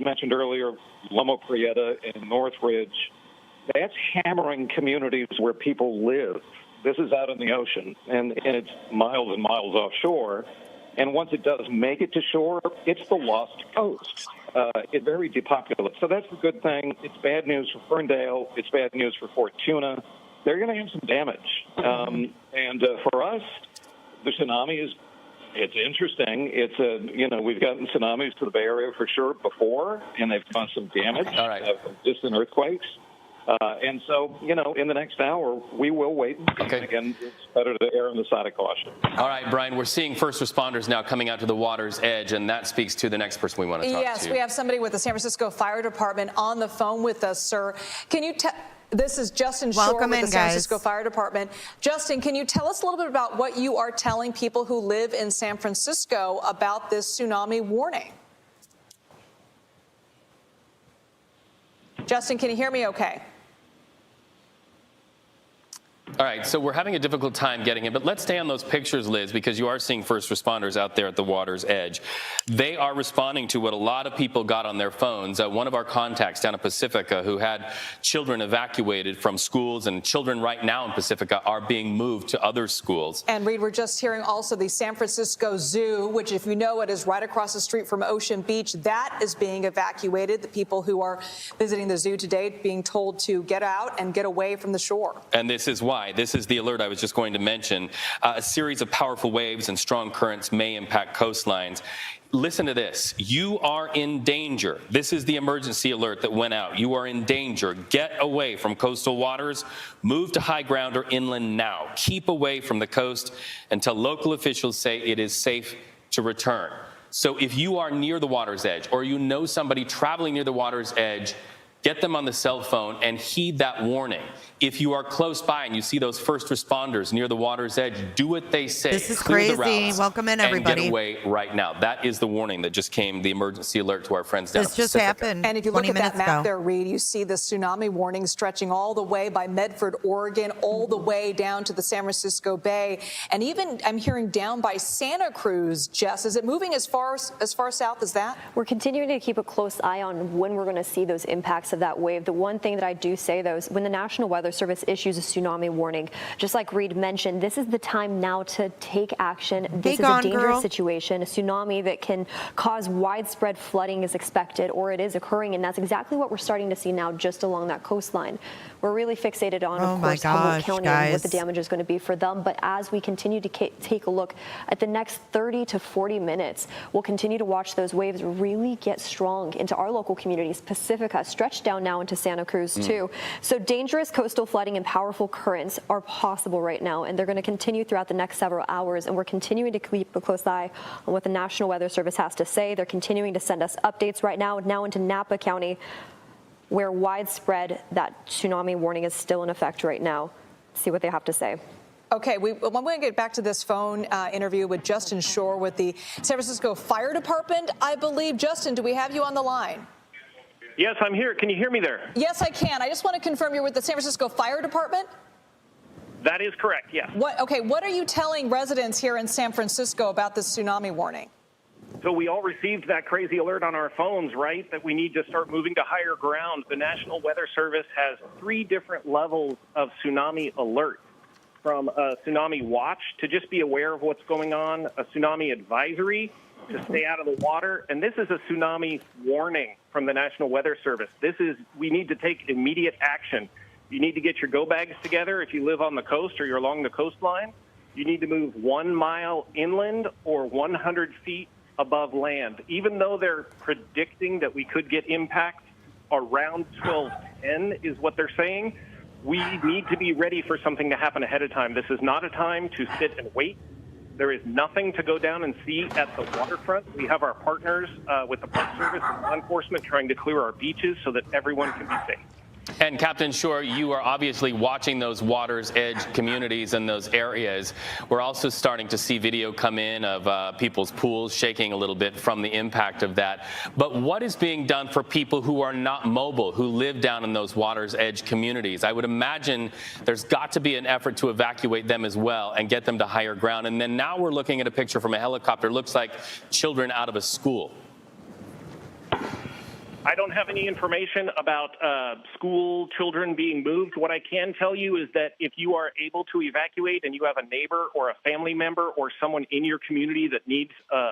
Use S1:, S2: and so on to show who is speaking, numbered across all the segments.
S1: mentioned earlier, Loma Prieta and Northridge, that's hammering communities where people live. This is out in the ocean, and it's miles and miles offshore. And once it does make it to shore, it's the lost coast. It's very depopulated. So that's a good thing. It's bad news for Ferndale. It's bad news for Fortuna. They're going to have some damage. And for us, the tsunami it's interesting. We've gotten tsunamis to the Bay Area for sure before, and they've caused some damage from distant earthquakes. And so, in the next hour, we will wait and see.
S2: Okay.
S1: Again, it's better to err on the side of caution.
S2: All right, Brian, we're seeing first responders now coming out to the water's edge, and that speaks to the next person we want to talk to.
S3: Yes, we have somebody with the San Francisco Fire Department on the phone with us, sir. Can you This is Justin Shore with the San Francisco Fire Department. Justin, can you tell us a little bit about what you are telling people who live in San Francisco about this tsunami warning? Justin, can you hear me okay?
S2: All right, so we're having a difficult time getting it, but let's stay on those pictures, Liz, because you are seeing first responders out there at the water's edge. They are responding to what a lot of people got on their phones. One of our contacts down at Pacifica who had children evacuated from schools, and children right now in Pacifica are being moved to other schools.
S3: And Reed, we're just hearing also the San Francisco Zoo, which, if you know it, is right across the street from Ocean Beach. That is being evacuated. The people who are visiting the zoo today being told to get out and get away from the shore.
S2: And this is why. This is the alert I was just going to mention. A series of powerful waves and strong currents may impact coastlines. Listen to this. You are in danger. This is the emergency alert that went out. You are in danger. Get away from coastal waters. Move to high ground or inland now. Keep away from the coast until local officials say it is safe to return. So if you are near the water's edge, or you know somebody traveling near the water's edge, get them on the cell phone and heed that warning. If you are close by and you see those first responders near the water's edge, do what they say.
S4: This is
S2: Clear the
S4: crazy.
S2: routes
S4: Welcome in, everybody.
S2: And get away right now. That is the warning that just came, the emergency alert to our friends down at
S4: This just
S2: Pacifica.
S4: happened.
S3: And if you look
S4: 20
S3: at that
S4: minutes
S3: map
S4: ago.
S3: there, Reed, you see the tsunami warning stretching all the way by Medford, Oregon, all the way down to the San Francisco Bay. And even I'm hearing down by Santa Cruz, Jess. Is it moving as far south as that?
S5: We're continuing to keep a close eye on when we're going to see those impacts of that wave. The one thing that I do say, though, is when the National Weather Service issues a tsunami warning, just like Reed mentioned, this is the time now to take action. This is a dangerous situation. A tsunami that can cause widespread flooding is expected, or it is occurring, and that's exactly what we're starting to see now just along that coastline. We're really fixated on, of course, Humboldt County and what the damage is going to be for them. But as we continue to take a look at the next 30 to 40 minutes, we'll continue to watch those waves really get strong into our local communities. Pacifica stretched down now into Santa Cruz, too. So dangerous coastal flooding and powerful currents are possible right now, and they're going to continue throughout the next several hours. And we're continuing to keep a close eye on what the National Weather Service has to say. They're continuing to send us updates right now into Napa County, where widespread that tsunami warning is still in effect right now. See what they have to say.
S3: Okay, I'm going to get back to this phone interview with Justin Shore with the San Francisco Fire Department, I believe. Justin, do we have you on the line?
S6: Yes, I'm here. Can you hear me there?
S3: Yes, I can. I just want to confirm you're with the San Francisco Fire Department?
S6: That is correct, yes.
S3: What are you telling residents here in San Francisco about this tsunami warning?
S6: So we all received that crazy alert on our phones, right, that we need to start moving to higher ground. The National Weather Service has 3 different levels of tsunami alert, from a tsunami watch to just be aware of what's going on, a tsunami advisory to stay out of the water, and this is a tsunami warning from the National Weather Service. We need to take immediate action. You need to get your go bags together if you live on the coast or you're along the coastline. You need to move 1 mile inland or 100 feet above land. Even though they're predicting that we could get impact around 12:10 is what they're saying, we need to be ready for something to happen ahead of time. This is not a time to sit and wait. There is nothing to go down and see at the waterfront. We have our partners with the Park Service and law enforcement trying to clear our beaches so that everyone can be safe.
S2: And Captain Shore, you are obviously watching those water's edge communities and those areas. We're also starting to see video come in of people's pools shaking a little bit from the impact of that. But what is being done for people who are not mobile, who live down in those water's edge communities? I would imagine there's got to be an effort to evacuate them as well and get them to higher ground. And then now we're looking at a picture from a helicopter. It looks like children out of a school.
S6: I don't have any information about school children being moved. What I can tell you is that if you are able to evacuate and you have a neighbor or a family member or someone in your community that needs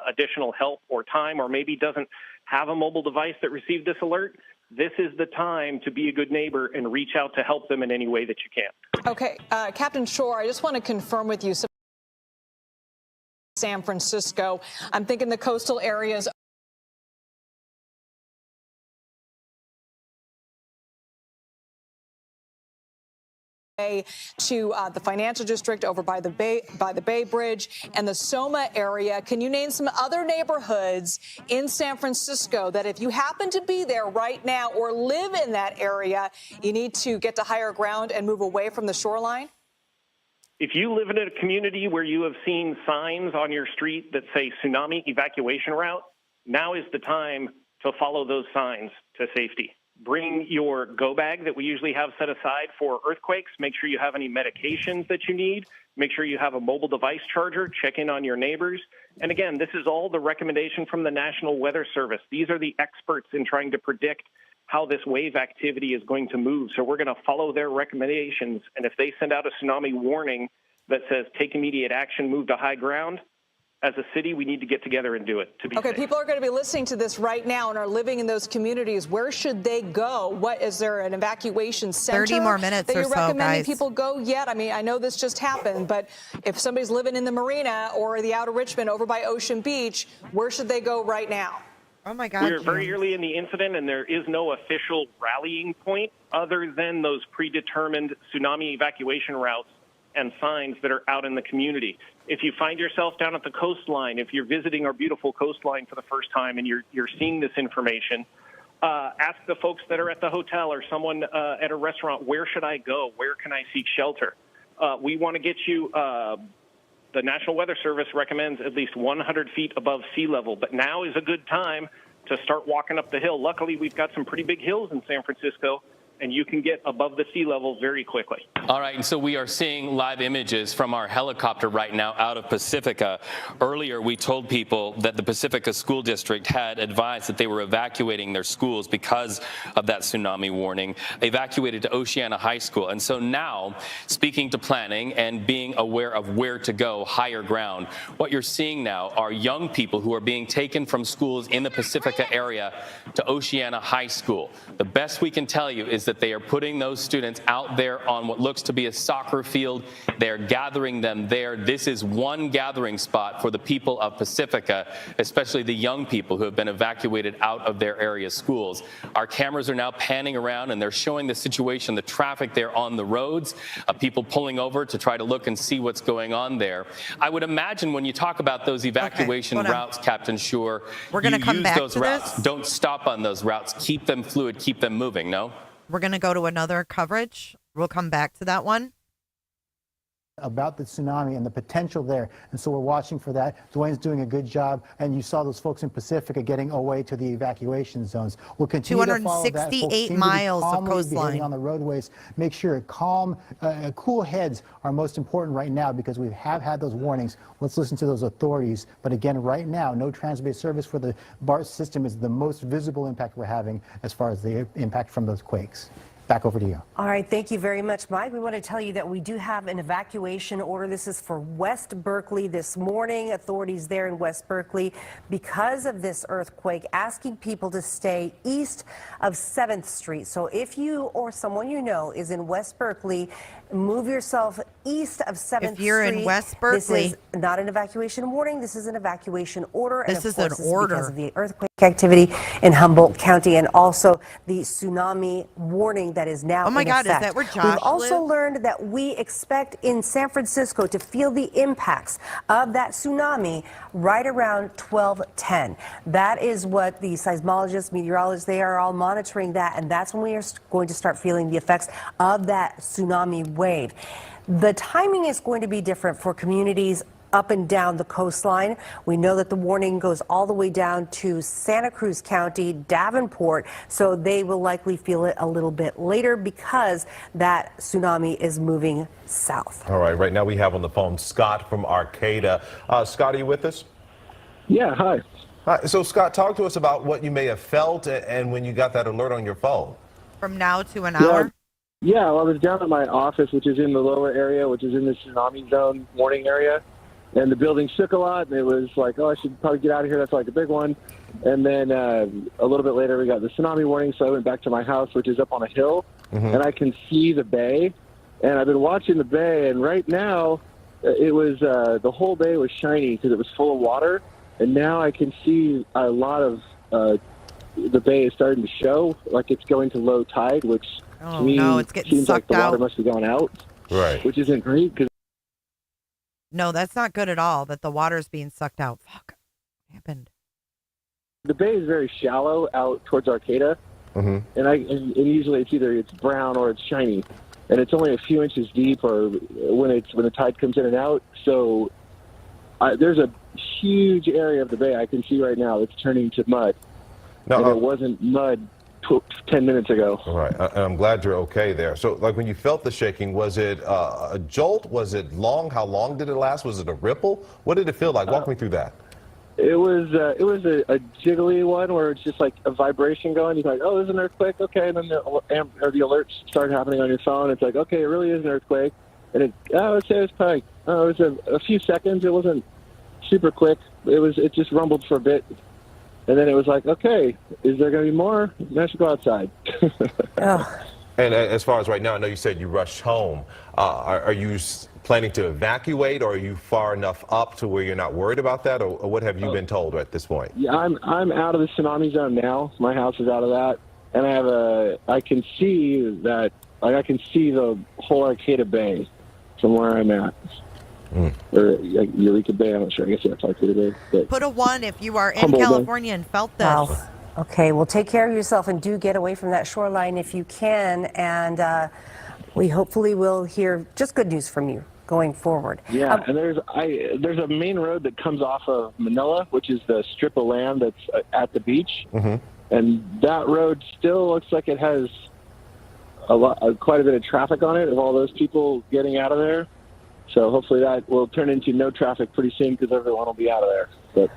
S6: additional help or time, or maybe doesn't have a mobile device that received this alert, this is the time to be a good neighbor and reach out to help them in any way that you can.
S3: Okay, Captain Shore, I just want to confirm with you. San Francisco, I'm thinking the coastal areas. To the financial district over by the Bay Bridge and the Soma area. Can you name some other neighborhoods in San Francisco that if you happen to be there right now or live in that area, you need to get to higher ground and move away from the shoreline?
S6: If you live in a community where you have seen signs on your street that say tsunami evacuation route, now is the time to follow those signs to safety. Bring your go bag that we usually have set aside for earthquakes. Make sure you have any medications that you need. Make sure you have a mobile device charger. Check in on your neighbors. And again, this is all the recommendation from the National Weather Service. These are the experts in trying to predict how this wave activity is going to move. So we're going to follow their recommendations. And if they send out a tsunami warning that says take immediate action, move to high ground, as a city, we need to get together and do it to be safe.
S3: People are going to be listening to this right now and are living in those communities. Where should they go? What is there an evacuation center
S4: 30 more minutes
S3: that
S4: or
S3: you're
S4: so,
S3: recommending
S4: guys.
S3: people go yet? I mean, I know this just happened, but if somebody's living in the marina or the outer Richmond over by Ocean Beach, where should they go right now?
S4: Oh my God.
S6: We're very early in the incident, and there is no official rallying point other than those predetermined tsunami evacuation routes and signs that are out in the community. If you find yourself down at the coastline, if you're visiting our beautiful coastline for the first time and you're seeing this information, ask the folks that are at the hotel or someone at a restaurant, where should I go? Where can I seek shelter? We want to get you, the National Weather Service recommends at least 100 feet above sea level, but now is a good time to start walking up the hill. Luckily, we've got some pretty big hills in San Francisco, and you can get above the sea level very quickly.
S2: All right, and so we are seeing live images from our helicopter right now out of Pacifica. Earlier, we told people that the Pacifica School District had advised that they were evacuating their schools because of that tsunami warning, evacuated to Oceana High School. And so now, speaking to planning and being aware of where to go, higher ground, what you're seeing now are young people who are being taken from schools in the Pacifica area to Oceana High School. The best we can tell you is that they are putting those students out there on what looks to be a soccer field. They're gathering them there. This is one gathering spot for the people of Pacifica, especially the young people who have been evacuated out of their area schools. Our cameras are now panning around and they're showing the situation, the traffic there on the roads, people pulling over to try to look and see what's going on there. I would imagine when you talk about those evacuation routes, Captain Shore,
S4: we're going to come back
S2: those
S4: to
S2: routes.
S4: this.
S2: Don't stop on those routes. Keep them fluid. Keep them moving, no?
S4: We're going to go to another coverage. We'll come back to that one.
S7: About the tsunami and the potential there. And so we're watching for that. Dwayne's doing a good job. And you saw those folks in Pacifica getting away to the evacuation zones. We'll continue to follow that.
S4: 268 miles of coastline
S7: on the roadways. Make sure calm, cool heads are most important right now because we have had those warnings. Let's listen to those authorities. But again, right now, no transit service for the BART system is the most visible impact we're having as far as the impact from those quakes. Back over to you.
S8: All right, thank you very much, Mike. We want to tell you that we do have an evacuation order. This is for West Berkeley this morning. Authorities there in West Berkeley, because of this earthquake, asking people to stay east of 7th Street. So if you or someone you know is in West Berkeley, move yourself east of 7th Street.
S4: If you're in West Berkeley.
S8: This is not an evacuation warning. This is an evacuation order.
S4: This is an order.
S8: Because of the earthquake activity in Humboldt County and also the tsunami warning that is now in effect.
S4: Is that where Josh
S8: We've also
S4: lives?
S8: learned that we expect in San Francisco to feel the impacts of that tsunami right around 12:10. That is what the seismologists, meteorologists, they are all monitoring that, and that's when we are going to start feeling the effects of that tsunami wave. The timing is going to be different for communities up and down the coastline. We know that the warning goes all the way down to Santa Cruz County, Davenport, so they will likely feel it a little bit later because that tsunami is moving south.
S9: All right, right now we have on the phone Scott from Arcata. Scott, are you with us?
S10: Yeah, hi.
S9: So, Scott, talk to us about what you may have felt and when you got that alert on your phone.
S4: From now to an hour?
S10: Yeah, well, I was down at my office, which is in the lower area, which is in the tsunami zone warning area. And the building shook a lot, and it was like, oh, I should probably get out of here. That's like a big one. And then a little bit later, we got the tsunami warning, so I went back to my house, which is up on a hill, and I can see the bay. And I've been watching the bay, and right now, it was the whole bay was shiny because it was full of water. And now I can see a lot of the bay is starting to show, like it's going to low tide, which to me
S4: it's getting
S10: seems like
S4: sucked
S10: the water
S4: out.
S10: must be going out,
S9: right?
S10: Which isn't great.
S4: No, that's not good at all, that the water's being sucked out. Fuck. What happened?
S10: The bay is very shallow out towards Arcata, and usually it's brown or it's shiny, and it's only a few inches deep, or when the tide comes in and out. So there's a huge area of the bay I can see right now that's turning to mud, and it wasn't mud 10 minutes ago.
S9: All right, and I'm glad you're okay there. So, like, when you felt the shaking, was it a jolt? Was it long? How long did it last? Was it a ripple? What did it feel like? Walk me through that.
S10: It was a jiggly one where it's just like a vibration going. You're like, oh, there's an earthquake, okay, and then the alerts start happening on your phone. It's like, okay, it really is an earthquake, and I would say it was probably it was a few seconds. It wasn't super quick. It just rumbled for a bit. And then it was like, okay, is there going to be more? I should go outside.
S9: And as far as right now, I know you said you rushed home. Are you planning to evacuate, or are you far enough up to where you're not worried about that, or what have you been told at this point?
S10: Yeah, I'm out of the tsunami zone now. My house is out of that, and I can see that, like, I can see the whole Arcata Bay from where I'm at. Or Eureka Bay, I'm not sure. I guess that's Arcata Bay. But
S4: put a 1 if you are in
S10: Humboldt
S4: California and felt this.
S8: Wow. Okay, well, take care of yourself and do get away from that shoreline if you can. And we hopefully will hear just good news from you going forward.
S10: Yeah, and there's a main road that comes off of Manila, which is the strip of land that's at the beach. And that road still looks like it has quite a bit of traffic on it, of all those people getting out of there. So hopefully that will turn into no traffic pretty soon, because everyone will be out of there. But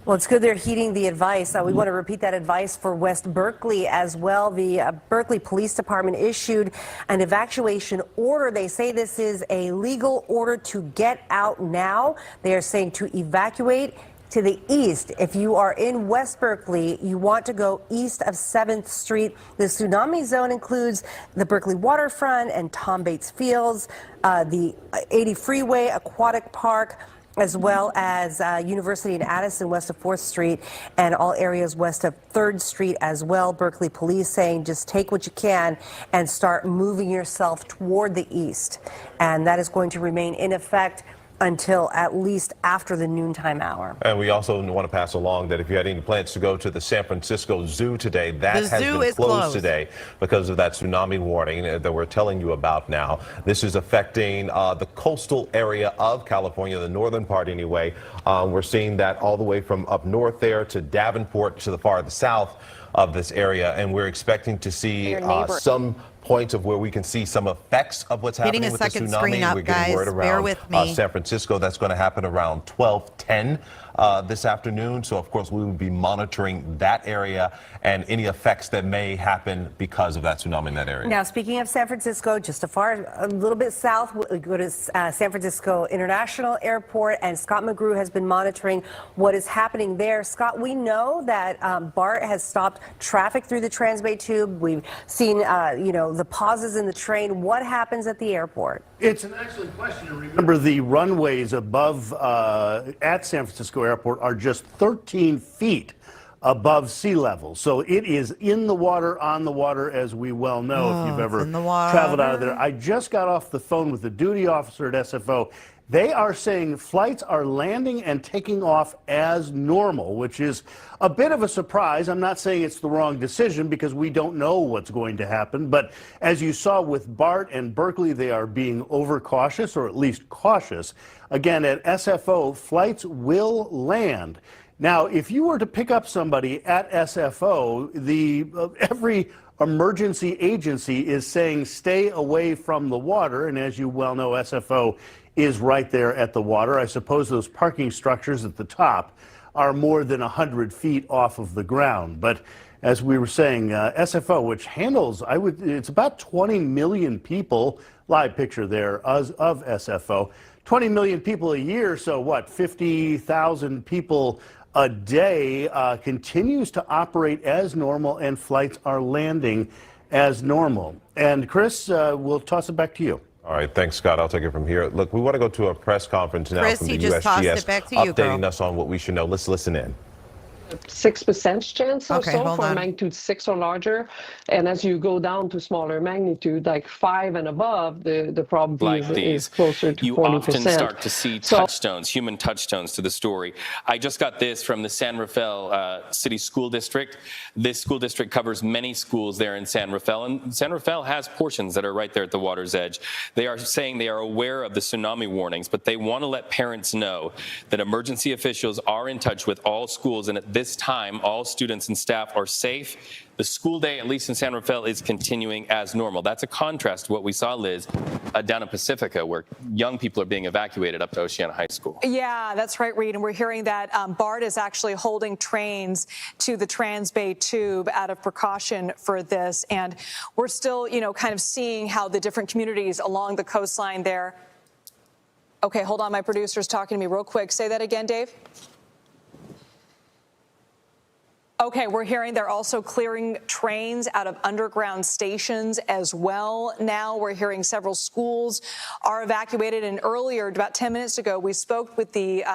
S8: well, it's good they're heeding the advice. We want to repeat that advice for West Berkeley as well. The Berkeley Police Department issued an evacuation order. They say this is a legal order to get out now. They are saying to evacuate to the east. If you are in West Berkeley, you want to go east of 7th Street. The tsunami zone includes the Berkeley waterfront and Tom Bates Fields, the 80 Freeway, Aquatic Park, as well as University and Addison west of 4th Street, and all areas west of 3rd Street as well. Berkeley police saying just take what you can and start moving yourself toward the east. And that is going to remain in effect until at least after the noontime hour.
S9: And we also want to pass along that if you had any plans to go to the San Francisco Zoo today, that has been closed today because of that tsunami warning that we're telling you about now. This is affecting the coastal area of California, the northern part anyway. We're seeing that all the way from up north there to Davenport to the far south of this area, and we're expecting to see some points of where we can see some effects of what's happening with the tsunami. We're getting word around San Francisco. That's going to happen around 12:10 this afternoon. So, of course, we will be monitoring that area and any effects that may happen because of that tsunami in that area.
S8: Now, speaking of San Francisco, just a little bit south, we go to San Francisco International Airport, and Scott McGrew has been monitoring what is happening there. Scott, we know that BART has stopped traffic through the Transbay Tube. We've seen, the pauses in the train. What happens at the airport?
S11: It's an excellent question. Remember, the runways above at San Francisco Airport are just 13 feet above sea level. So it is in the water, on the water, as we well know, if you've ever traveled out of there. I just got off the phone with the duty officer at SFO. They are saying flights are landing and taking off as normal, which is a bit of a surprise. I'm not saying it's the wrong decision because we don't know what's going to happen. But as you saw with BART and Berkeley, they are being overcautious, or at least cautious. Again, at SFO, flights will land. Now, if you were to pick up somebody at SFO, every emergency agency is saying stay away from the water. And as you well know, SFO is right there at the water. I suppose those parking structures at the top are more than 100 feet off of the ground. But as we were saying, SFO, which handles, it's about 20 million people, live picture there of SFO, 20 million people a year, so what, 50,000 people a day, continues to operate as normal, and flights are landing as normal. And Chris, we'll toss it back to you.
S9: All right, thanks, Scott. I'll take it from here. Look, we want to go to a press conference now
S4: Chris,
S9: from
S4: he
S9: the
S4: just tossed
S9: USGS,
S4: it back to you,
S9: updating
S4: girl.
S9: us on what we should know. Let's listen in.
S12: 6% chance or
S4: Okay,
S12: so
S4: hold
S12: for
S4: on.
S12: magnitude 6 or larger. And as you go down to smaller magnitude, like 5 and above, the probability is closer to 40%.
S2: You often start to see touchstones, human touchstones to the story. I just got this from the San Rafael City School District. This school district covers many schools there in San Rafael, and San Rafael has portions that are right there at the water's edge. They are saying they are aware of the tsunami warnings, but they want to let parents know that emergency officials are in touch with all schools, and at this time, all students and staff are safe. The school day, at least in San Rafael, is continuing as normal. That's a contrast to what we saw, Liz, down in Pacifica, where young people are being evacuated up to Oceana High School.
S3: Yeah, that's right, Reed. And we're hearing that BART is actually holding trains to the Transbay Tube out of precaution for this. And we're still, kind of seeing how the different communities along the coastline there. Okay, hold on. My producer's talking to me real quick. Say that again, Dave. Okay, we're hearing they're also clearing trains out of underground stations as well. Now we're hearing several schools are evacuated. And earlier, about 10 minutes ago, we spoke with the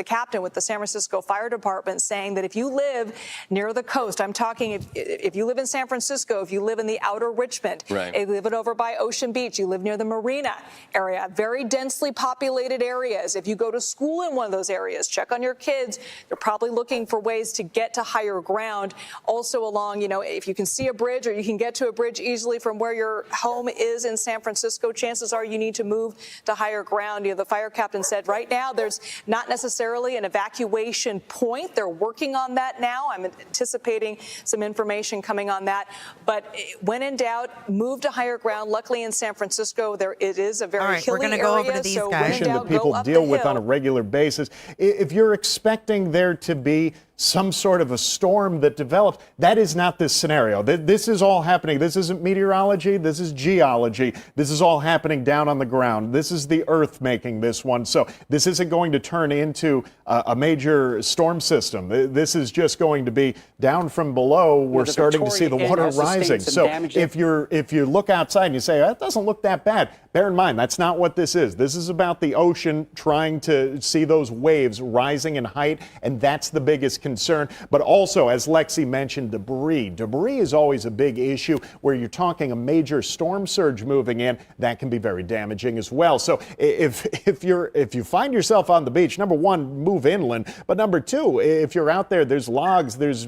S3: captain with the San Francisco Fire Department, saying that if you live near the coast, I'm talking if you live in San Francisco, if you live in the outer Richmond,
S2: right,
S3: if you live over by Ocean Beach, you live near the Marina area, very densely populated areas. If you go to school in one of those areas, check on your kids. They're probably looking for ways to get to higher ground. Also along, if you can see a bridge or you can get to a bridge easily from where your home is in San Francisco, chances are you need to move to higher ground. The fire captain said right now there's not necessarily an evacuation point. They're working on that now. I'm anticipating some information coming on that. But when in doubt, move to higher ground. Luckily in San Francisco, it is a very hilly
S4: we're gonna
S3: area.
S4: Go over to these
S3: so
S4: guys.
S3: when in doubt,
S13: that people
S3: go up
S13: deal
S3: the
S13: with
S3: hill.
S13: on a regular basis. If you're expecting there to be some sort of a storm that develops, that is not this scenario. This is all happening. This isn't meteorology. This is geology. This is all happening down on the ground. This is the earth making this one. So this isn't going to turn into a major storm system. This is just going to be down from below. We're starting to see the water rising. So if you look outside and you say, that doesn't look that bad, bear in mind, that's not what this is. This is about the ocean trying to see those waves rising in height, and that's the biggest concern. But also, as Lexi mentioned, debris. Debris is always a big issue where you're talking a major storm surge moving in. That can be very damaging as well. So if you find yourself on the beach, number one, move inland. But number two, if you're out there, there's logs, there's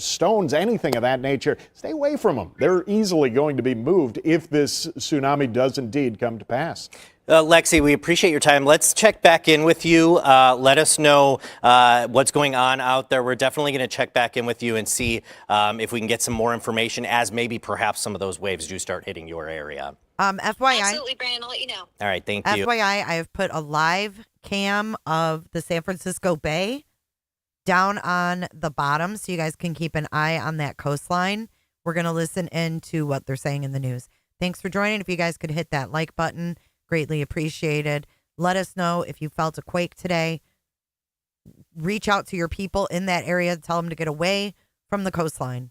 S13: stones, anything of that nature, stay away from them. They're easily going to be moved if this tsunami does indeed come to pass.
S14: Lexi, we appreciate your time. Let's check back in with you. Let us know what's going on out there. We're definitely going to check back in with you and see if we can get some more information as maybe perhaps some of those waves do start hitting your area.
S4: FYI.
S15: Absolutely, Brandon. I'll let you know.
S14: All right, thank you.
S4: FYI, I have put a live cam of the San Francisco Bay down on the bottom so you guys can keep an eye on that coastline. We're going to listen in to what they're saying in the news. Thanks for joining. If you guys could hit that like button, greatly appreciated. Let us know if you felt a quake today. Reach out to your people in that area. Tell them to get away from the coastline.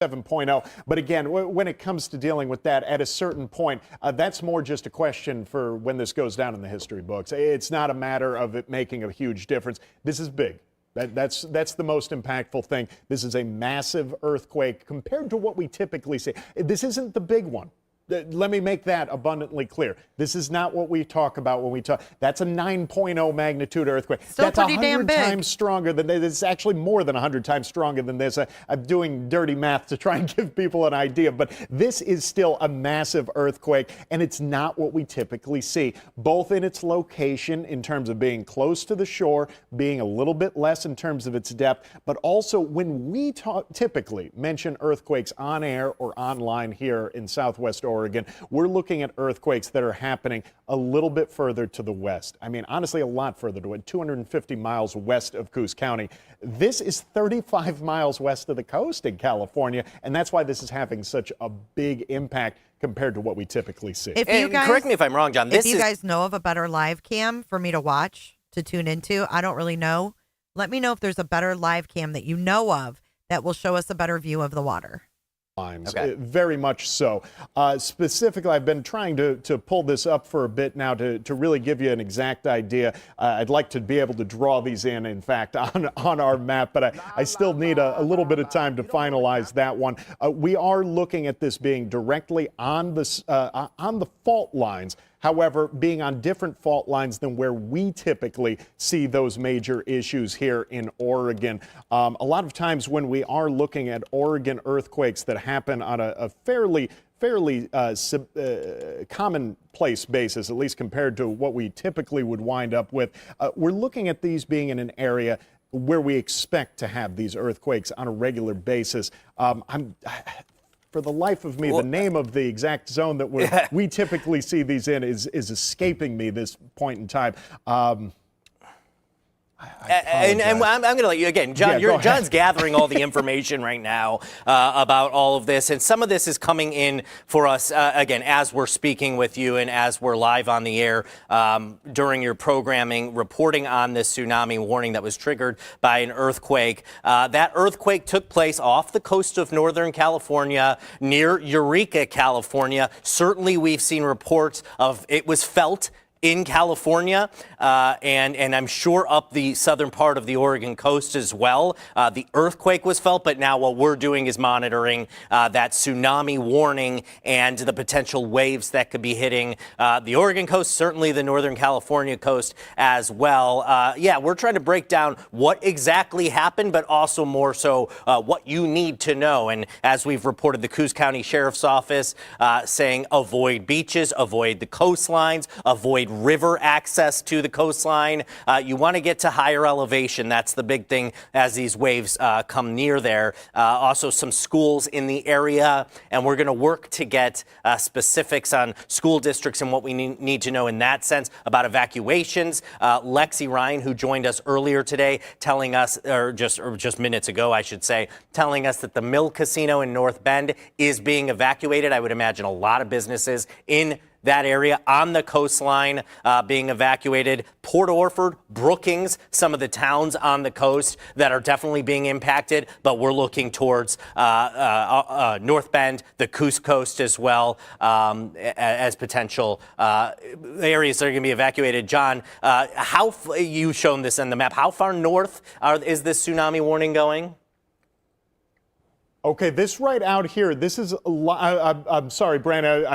S13: 7.0. But again, when it comes to dealing with that at a certain point, that's more just a question for when this goes down in the history books. It's not a matter of it making a huge difference. This is big. That's the most impactful thing. This is a massive earthquake compared to what we typically see. This isn't the big one. Let me make that abundantly clear. This is not what we talk about when we talk. That's a 9.0 magnitude earthquake.
S4: Still
S13: That's
S4: pretty damn
S13: 100
S4: big.
S13: times stronger than this. It's actually more than 100 times stronger than this. I'm doing dirty math to try and give people an idea, but this is still a massive earthquake, and it's not what we typically see, both in its location in terms of being close to the shore, being a little bit less in terms of its depth, but also when we typically mention earthquakes on air or online here in Southwest Oregon, Oregon. We're looking at earthquakes that are happening a little bit further to the west. I mean, honestly, a lot further to it, 250 miles west of Coos County. This is 35 miles west of the coast in California, and that's why this is having such a big impact compared to what we typically see.
S4: If you guys,
S14: correct me if I'm wrong, John.
S4: If you guys know of a better live cam for me to watch, to tune into, I don't really know. Let me know if there's a better live cam that you know of that will show us a better view of the water.
S13: Okay. Very much so. Specifically, I've been trying to pull this up for a bit now to really give you an exact idea. I'd like to be able to draw these in fact, on our map, but I still need a little bit of time to finalize that one. We are looking at this being directly on the fault lines. However, being on different fault lines than where we typically see those major issues here in Oregon. A lot of times when we are looking at Oregon earthquakes that happen on a fairly commonplace basis, at least compared to what we typically would wind up with, we're looking at these being in an area where we expect to have these earthquakes on a regular basis. For the life of me, the name of the exact zone that we typically see these in is escaping me this point in time.
S14: And I'm going to let you, again, John, John's gathering all the information right now about all of this. And some of this is coming in for us, again, as we're speaking with you and as we're live on the air during your programming, reporting on this tsunami warning that was triggered by an earthquake. That earthquake took place off the coast of Northern California, near Eureka, California. Certainly, we've seen reports of it was felt in California, and I'm sure up the southern part of the Oregon coast as well. The earthquake was felt, but now what we're doing is monitoring that tsunami warning and the potential waves that could be hitting the Oregon coast, certainly the Northern California coast as well. We're trying to break down what exactly happened, but also more so what you need to know. And as we've reported, the Coos County Sheriff's Office saying avoid beaches, avoid the coastlines, avoid river access to the coastline. You want to get to higher elevation. That's the big thing as these waves come near there. Also some schools in the area, and we're going to work to get specifics on school districts and what we need to know in that sense about evacuations. Lexi Ryan, who joined us earlier today, telling us, or just minutes ago, I should say, telling us that the Mill Casino in North Bend is being evacuated. I would imagine a lot of businesses in that area on the coastline being evacuated. Port Orford, Brookings, some of the towns on the coast that are definitely being impacted, but we're looking towards North Bend, the Coos Coast as well, as potential areas that are going to be evacuated. John, you've shown this on the map. How far north is this tsunami warning going?
S13: Okay, this right out here, this is, I'm sorry, Brandon,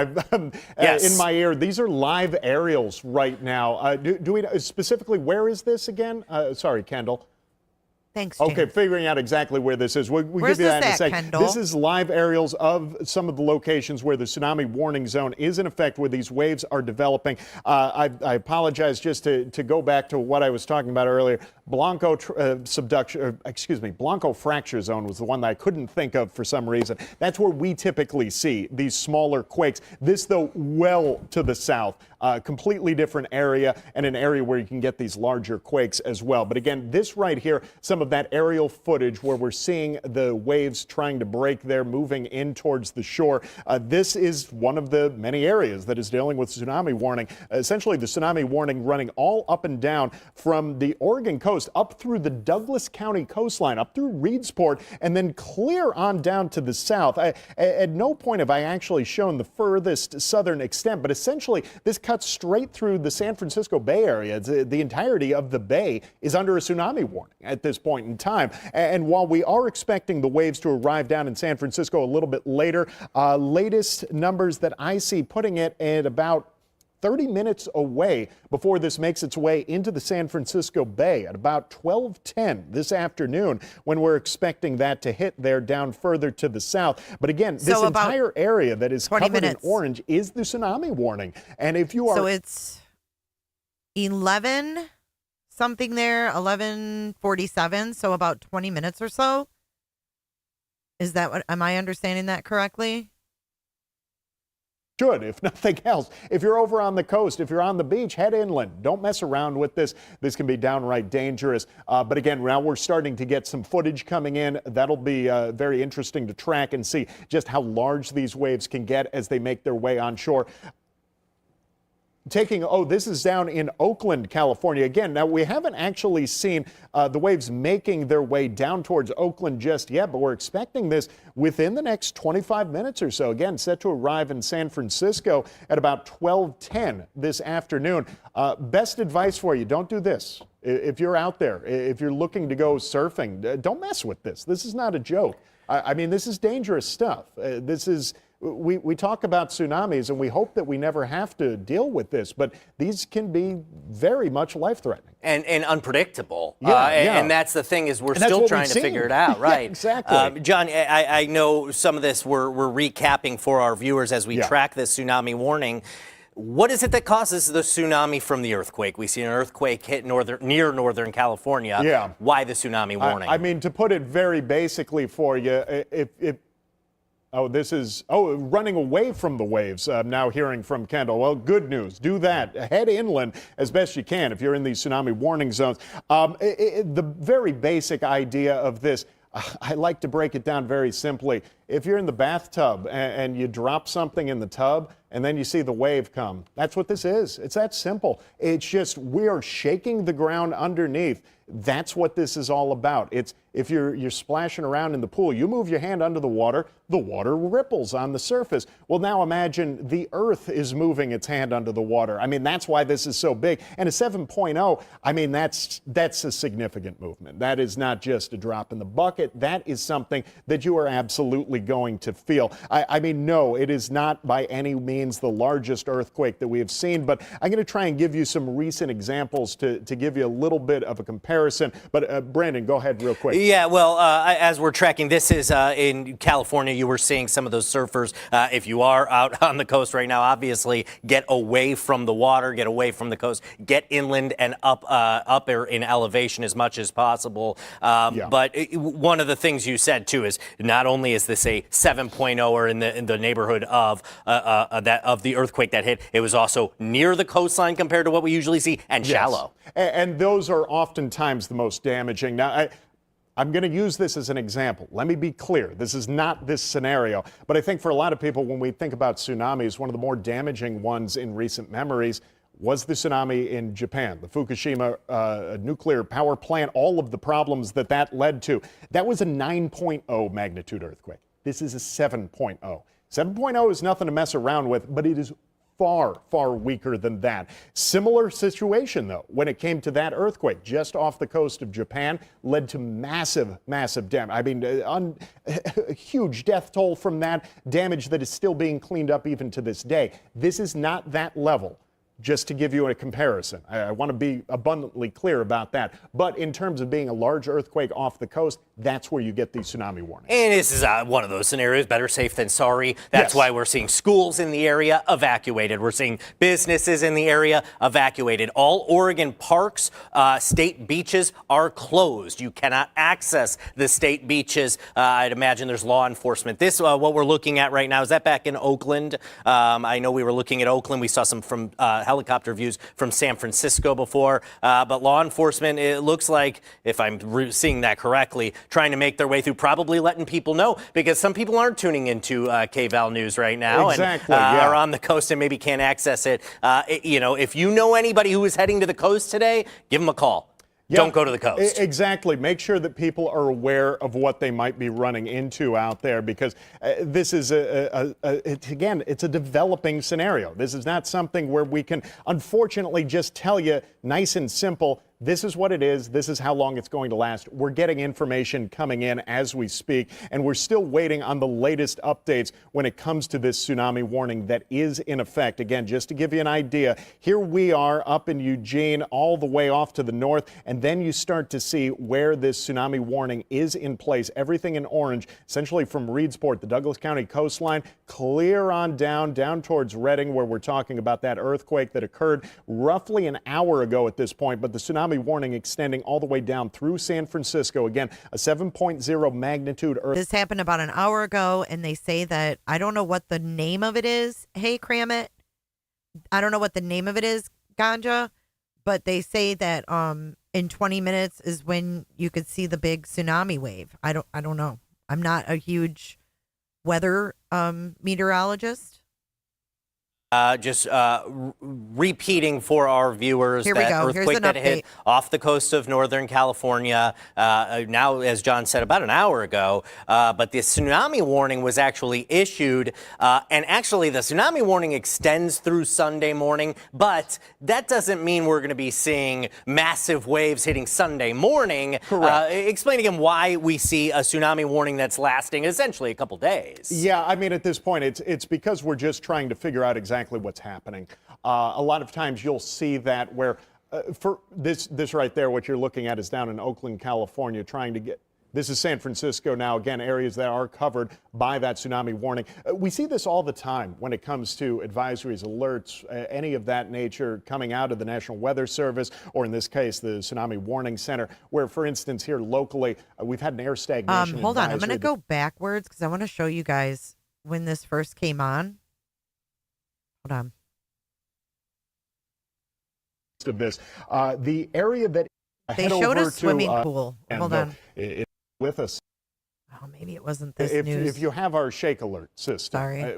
S14: yes.
S13: In my ear, these are live aerials right now. Do we, specifically, where is this again? Sorry, Kendall.
S4: Thanks, James.
S13: Okay, figuring out exactly where this is. We'll
S4: Where's
S13: give you that in a
S4: this at,
S13: second.
S4: Kendall?
S13: This is live aerials of some of the locations where the tsunami warning zone is in effect, where these waves are developing. I apologize, just to go back to what I was talking about earlier. Blanco Blanco fracture zone was the one that I couldn't think of for some reason. That's where we typically see these smaller quakes. This, though, well to the south, completely different area, and an area where you can get these larger quakes as well. But again, this right here, some of that aerial footage where we're seeing the waves trying to break there, moving in towards the shore. This is one of the many areas that is dealing with tsunami warning. Essentially, the tsunami warning running all up and down from the Oregon coast up through the Douglas County coastline, up through Reedsport, and then clear on down to the south. At no point have I actually shown the furthest southern extent, but essentially this cuts straight through the San Francisco Bay Area. The entirety of the bay is under a tsunami warning at this point in time. And while we are expecting the waves to arrive down in San Francisco a little bit later, latest numbers that I see putting it at about 30 minutes away before this makes its way into the San Francisco Bay at about 12:10 this afternoon, when we're expecting that to hit there down further to the south. But again, this entire area that is covered in orange is the tsunami warning. And if you are...
S4: So it's 11 something there, 11:47, so about 20 minutes or so. Is that what, am I understanding that correctly?
S13: Should, if nothing else. If you're over on the coast, if you're on the beach, head inland. Don't mess around with this. This can be downright dangerous. But again, now we're starting to get some footage coming in. That'll be very interesting to track and see just how large these waves can get as they make their way onshore. This is down in Oakland, California. Again, now we haven't actually seen the waves making their way down towards Oakland just yet, but we're expecting this within the next 25 minutes or so. Again, set to arrive in San Francisco at about 12:10 this afternoon. Best advice for you, don't do this. If you're out there, if you're looking to go surfing, don't mess with this. This is not a joke. I mean, this is dangerous stuff. We talk about tsunamis, and we hope that we never have to deal with this, but these can be very much life-threatening.
S14: And unpredictable.
S13: Yeah.
S14: And that's the thing, is we're still trying to figure it out, right?
S13: Yeah, exactly.
S14: John, I know some of this we're recapping for our viewers as we track this tsunami warning. What is it that causes the tsunami from the earthquake? We see an earthquake hit near Northern California.
S13: Yeah.
S14: Why the tsunami warning?
S13: I mean, to put it very basically for you, running away from the waves. I'm now hearing from Kendall. Well, good news. Do that. Head inland as best you can if you're in these tsunami warning zones. The very basic idea of this, I like to break it down very simply. If you're in the bathtub and you drop something in the tub and then you see the wave come, that's what this is. It's that simple. It's just we are shaking the ground underneath. That's what this is all about. It's if you're splashing around in the pool, you move your hand under the water ripples on the surface. Well, now imagine the earth is moving its hand under the water. I mean, that's why this is so big. And a 7.0, I mean, that's a significant movement. That is not just a drop in the bucket. That is something that you are absolutely going to feel. I mean, no, it is not by any means the largest earthquake that we have seen, but I'm going to try and give you some recent examples to give you a little bit of a comparison. But Brandon, go ahead real quick.
S14: Yeah, well, as we're tracking, this is in California. You were seeing some of those surfers. If you are out on the coast right now, obviously get away from the water, get away from the coast, get inland and up in elevation as much as possible. But one of the things you said too is not only is this a 7.0 or in the neighborhood of the earthquake that hit, it was also near the coastline compared to what we usually see and shallow.
S13: And those are oftentimes the most damaging. Now, I'm going to use this as an example. Let me be clear. This is not this scenario. But I think for a lot of people, when we think about tsunamis, one of the more damaging ones in recent memories was the tsunami in Japan, the Fukushima nuclear power plant, all of the problems that led to. That was a 9.0 magnitude earthquake. This is a 7.0. 7.0 is nothing to mess around with, but it is far, far weaker than that. Similar situation, though, when it came to that earthquake just off the coast of Japan, led to massive, massive damage. I mean, a huge death toll from that, damage that is still being cleaned up even to this day. This is not that level. Just to give you a comparison. I want to be abundantly clear about that. But in terms of being a large earthquake off the coast, that's where you get these tsunami warnings.
S14: And this is one of those scenarios, better safe than sorry. That's why we're seeing schools in the area evacuated. We're seeing businesses in the area evacuated. All Oregon parks, state beaches are closed. You cannot access the state beaches. I'd imagine there's law enforcement. This, what we're looking at right now, is that back in Oakland? I know we were looking at Oakland. We saw some from helicopter views from San Francisco before, but law enforcement, it looks like, if I'm seeing that correctly, trying to make their way through, probably letting people know, because some people aren't tuning into KVAL News right now and are on the coast and maybe can't access it. If you know anybody who is heading to the coast today, give them a call. Don't go to the coast.
S13: Exactly. Make sure that people are aware of what they might be running into out there, because this is it's a developing scenario. This is not something where we can unfortunately just tell you nice and simple, this is what it is, this is how long it's going to last. We're getting information coming in as we speak, and we're still waiting on the latest updates when it comes to this tsunami warning that is in effect. Again, just to give you an idea, here we are up in Eugene, all the way off to the north, and then you start to see where this tsunami warning is in place. Everything in orange, essentially from Reedsport, the Douglas County coastline, clear on down towards Redding, where we're talking about that earthquake that occurred roughly an hour ago at this point, but the tsunami tsunami warning extending all the way down through San Francisco. Again, a 7.0 magnitude earthquake.
S4: This happened about an hour ago, and they say that, I don't know what the name of it is. Hey, Kramit. I don't know what the name of it is, Ganja, but they say that in 20 minutes is when you could see the big tsunami wave. I don't know. I'm not a huge weather meteorologist.
S14: Just repeating for our viewers
S4: Here we
S14: that
S4: go.
S14: earthquake that hit off the coast of Northern California now, as John said, about an hour ago. But the tsunami warning was actually issued. And actually, the tsunami warning extends through Sunday morning. But that doesn't mean we're going to be seeing massive waves hitting Sunday morning. Explain again why we see a tsunami warning that's lasting essentially a couple days.
S13: Yeah, I mean, at this point, it's because we're just trying to figure out exactly what's happening. A lot of times you'll see that where for this right there, what you're looking at is down in Oakland, California, trying to get. This is San Francisco now, again, areas that are covered by that tsunami warning. We see this all the time when it comes to advisories, alerts, any of that nature coming out of the National Weather Service, or in this case, the Tsunami Warning Center, where, for instance, here locally, we've had an air stagnation
S4: Hold on, I'm going to
S13: advisory
S4: go backwards because I want to show you guys when this first came on. Hold on.
S13: of this. The area that
S4: they showed a swimming pool. Hold on.
S13: With us.
S4: Oh, maybe it wasn't this
S13: news. If you have our shake alert system.
S4: Sorry.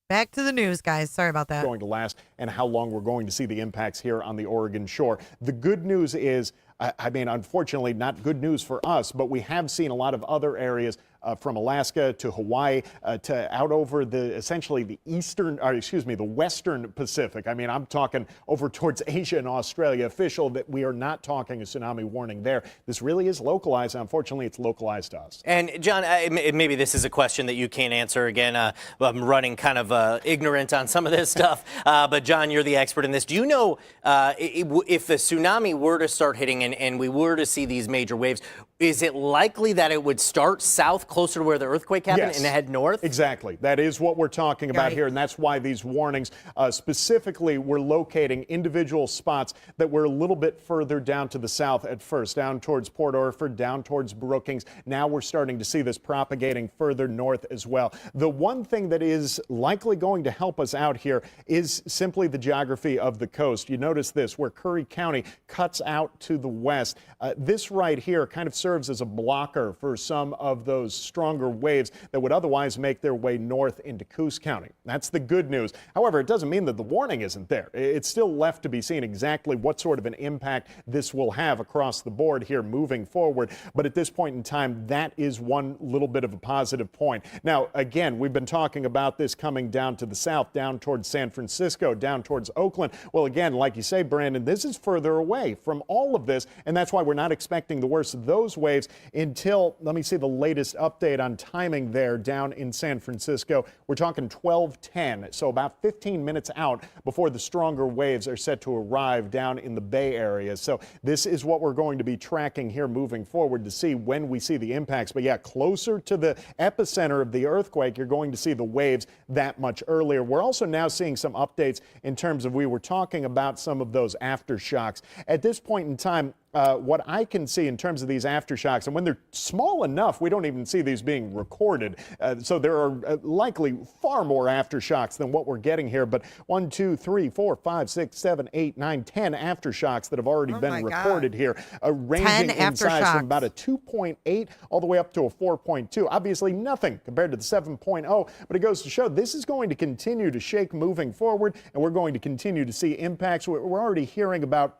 S4: Back to the news, guys. Sorry about that.
S13: Going to last and how long we're going to see the impacts here on the Oregon shore. The good news is, I mean, unfortunately, not good news for us, but we have seen a lot of other areas from Alaska to Hawaii to out over essentially the the western Pacific. I mean, I'm talking over towards Asia and Australia. Official that we are not talking a tsunami warning there. This really is localized. Unfortunately, it's localized to us.
S14: And John, maybe this is a question that you can't answer. Again, I'm running kind of ignorant on some of this stuff. But John, you're the expert in this. Do you know if a tsunami were to start hitting and we were to see these major waves, is it likely that it would start south closer to where the earthquake happened and head north?
S13: Exactly. That is what we're talking about here, and that's why these warnings specifically we're locating individual spots that were a little bit further down to the south at first, down towards Port Orford, down towards Brookings. Now we're starting to see this propagating further north as well. The one thing that is likely going to help us out here is simply the geography of the coast. You notice this, where Curry County cuts out to the west. This right here kind of serves as a blocker for some of those stronger waves that would otherwise make their way north into Coos County. That's the good news. However, it doesn't mean that the warning isn't there. It's still left to be seen exactly what sort of an impact this will have across the board here moving forward. But at this point in time, that is one little bit of a positive point. Now, again, we've been talking about this coming down to the south, down towards San Francisco, down towards Oakland. Well, again, like you say, Brandon, this is further away from all of this, and that's why we're not expecting the worst of those waves until, let me see the latest update on timing there down in San Francisco. We're talking 12:10, so about 15 minutes out before the stronger waves are set to arrive down in the Bay Area. So this is what we're going to be tracking here moving forward to see when we see the impacts. But yeah, closer to the epicenter of the earthquake, you're going to see the waves that much earlier. We're also now seeing some updates in terms of, we were talking about some of those aftershocks. At this point in time, what I can see in terms of these aftershocks, and when they're small enough, we don't even see these being recorded. So there are likely far more aftershocks than what we're getting here. But 1, 2, 3, 4, 5, 6, 7, 8, 9, 10 aftershocks that have already been recorded here, ranging in size from about a 2.8 all the way up to a 4.2. Obviously nothing compared to the 7.0, but it goes to show this is going to continue to shake moving forward, and we're going to continue to see impacts. We're already hearing about,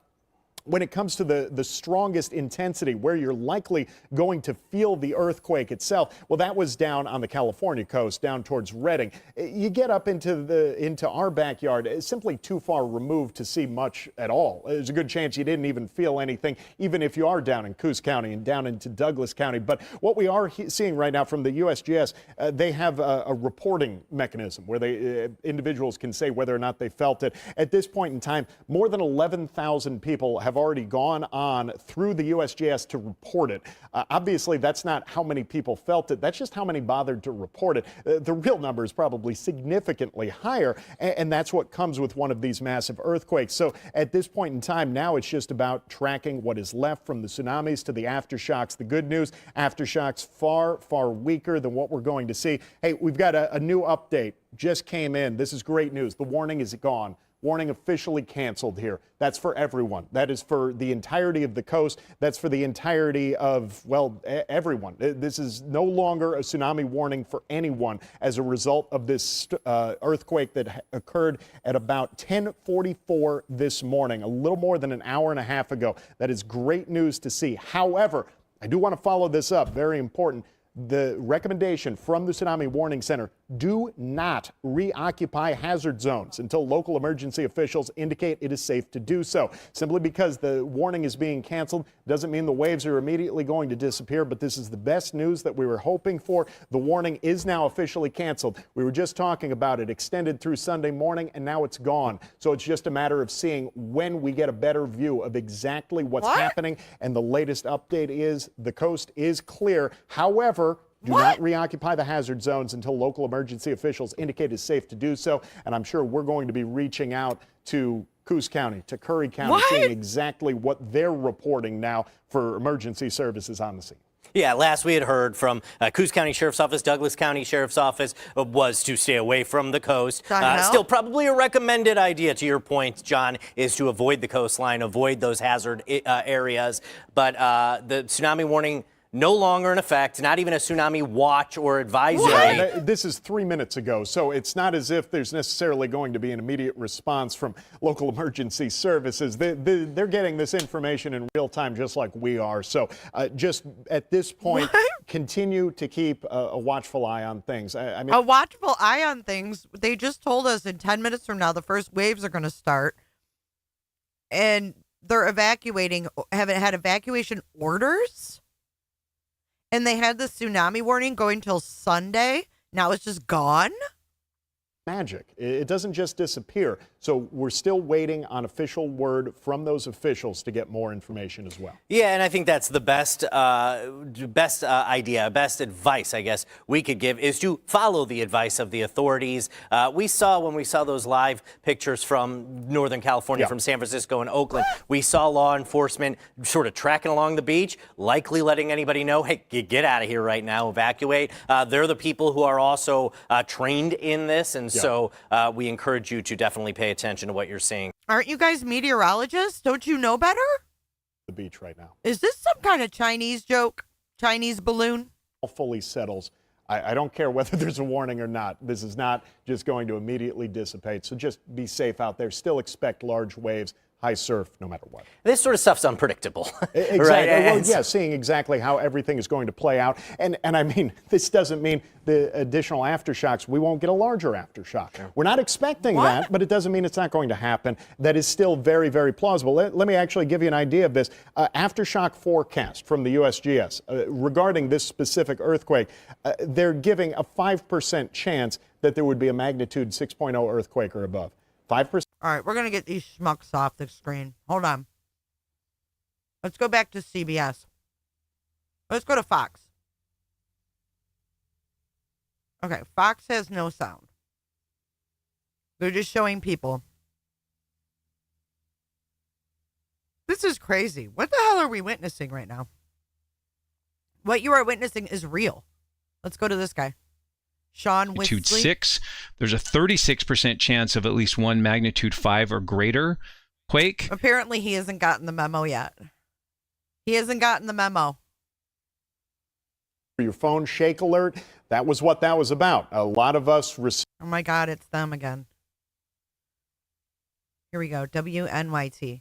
S13: when it comes to the strongest intensity, where you're likely going to feel the earthquake itself, well, that was down on the California coast, down towards Redding. You get up into our backyard, it's simply too far removed to see much at all. There's a good chance you didn't even feel anything, even if you are down in Coos County and down into Douglas County. But what we are seeing right now from the USGS, they have a reporting mechanism where individuals can say whether or not they felt it. At this point in time, more than 11,000 people have have already gone on through the USGS to report it. Obviously, that's not how many people felt it. That's just how many bothered to report it. The real number is probably significantly higher, and that's what comes with one of these massive earthquakes. So at this point in time, now it's just about tracking what is left from the tsunamis to the aftershocks. The good news, aftershocks far, far weaker than what we're going to see. Hey, we've got a new update. Just came in. This is great news. The warning is gone. Warning officially canceled here. That's for everyone. That is for the entirety of the coast. That's for the entirety of, well, everyone. This is no longer a tsunami warning for anyone as a result of this earthquake that occurred at about 10:44 this morning, a little more than an hour and a half ago. That is great news to see. However, I do want to follow this up. Very important. The recommendation from the Tsunami Warning Center, do not reoccupy hazard zones until local emergency officials indicate it is safe to do so. Simply because the warning is being canceled doesn't mean the waves are immediately going to disappear, but this is the best news that we were hoping for. The warning is now officially canceled. We were just talking about it, extended through Sunday morning, and now it's gone. So it's just a matter of seeing when we get a better view of exactly what's happening. And the latest update is the coast is clear. However, do not reoccupy the hazard zones until local emergency officials indicate it's safe to do so. And I'm sure we're going to be reaching out to Coos County, to Curry County, seeing exactly what they're reporting now for emergency services on the scene.
S14: Yeah, last we had heard from Coos County Sheriff's Office, Douglas County Sheriff's Office was to stay away from the coast. Still probably a recommended idea, to your point, John, is to avoid the coastline, avoid those hazard areas. But the tsunami warning no longer in effect, not even a tsunami watch or advisory.
S13: This is 3 minutes ago, so it's not as if there's necessarily going to be an immediate response from local emergency services. They're getting this information in real time just like we are. So just at this point, continue to keep a watchful eye on things. I mean,
S4: a watchful eye on things. They just told us in 10 minutes from now the first waves are going to start. And they're evacuating, haven't had evacuation orders. And they had the tsunami warning going till Sunday. Now it's just gone.
S13: Magic. It doesn't just disappear. So we're still waiting on official word from those officials to get more information as well.
S14: Yeah, and I think that's the best idea, best advice, I guess, we could give is to follow the advice of the authorities. When we saw those live pictures from Northern California, from San Francisco and Oakland, we saw law enforcement sort of tracking along the beach, likely letting anybody know, hey, get out of here right now, evacuate. They're the people who are also trained in this, and so we encourage you to definitely pay attention to what you're seeing.
S4: Aren't you guys meteorologists? Don't you know better?
S13: The beach right now.
S4: Is this some kind of Chinese joke? Chinese balloon?
S13: Fully settles. I don't care whether there's a warning or not. This is not just going to immediately dissipate. So just be safe out there. Still expect large waves, high surf, no matter what.
S14: This sort of stuff's unpredictable.
S13: Exactly.
S14: Right?
S13: Well, yeah, seeing exactly how everything is going to play out. And I mean, this doesn't mean the additional aftershocks, we won't get a larger aftershock. Yeah. We're not expecting that, but it doesn't mean it's not going to happen. That is still very, very plausible. Let me actually give you an idea of this. Aftershock forecast from the USGS regarding this specific earthquake, they're giving a 5% chance that there would be a magnitude 6.0 earthquake or above. 5%.
S4: All right, we're going to get these schmucks off the screen. Hold on. Let's go back to CBS. Let's go to Fox. Okay, Fox has no sound. They're just showing people. This is crazy. What the hell are we witnessing right now? What you are witnessing is real. Let's go to this guy. Sean
S15: Magnitude 6. There's a 36% chance of at least one magnitude 5 or greater quake.
S4: Apparently, he hasn't gotten the memo yet. He hasn't gotten the memo.
S13: Your phone shake alert. That was what that was about. A lot of us received.
S4: Oh my God, it's them again. Here we go. WNYT.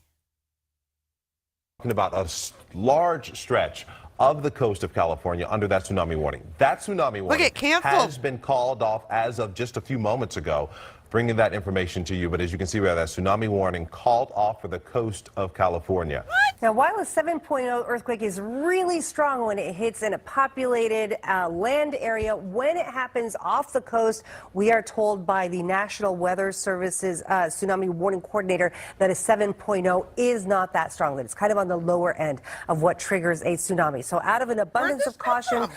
S9: Talking about a large stretch of the coast of California under that tsunami warning. That tsunami warning
S4: canceled.
S9: has been called off as of just a few moments ago. bringing that information to you. But as you can see, we have that tsunami warning called off for the coast of California.
S8: Now, while a 7.0 earthquake is really strong when it hits in a populated land area, when it happens off the coast, we are told by the National Weather Service's tsunami warning coordinator that a 7.0 is not that strong, that it's kind of on the lower end of what triggers a tsunami. So out of an abundance of caution,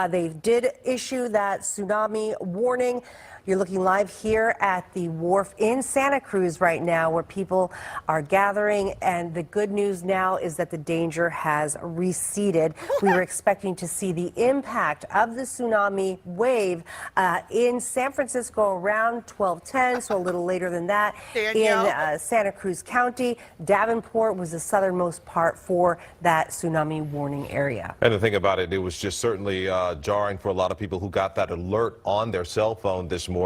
S8: they did issue that tsunami warning. You're looking live here at the wharf in Santa Cruz right now, where people are gathering, and the good news now is that the danger has receded. We were expecting to see the impact of the tsunami wave in San Francisco around 12:10, so a little later than that. In Santa Cruz County, Davenport was the southernmost part for that tsunami warning area.
S9: And the thing about it, it was just certainly jarring for a lot of people who got that alert on their cell phone this morning.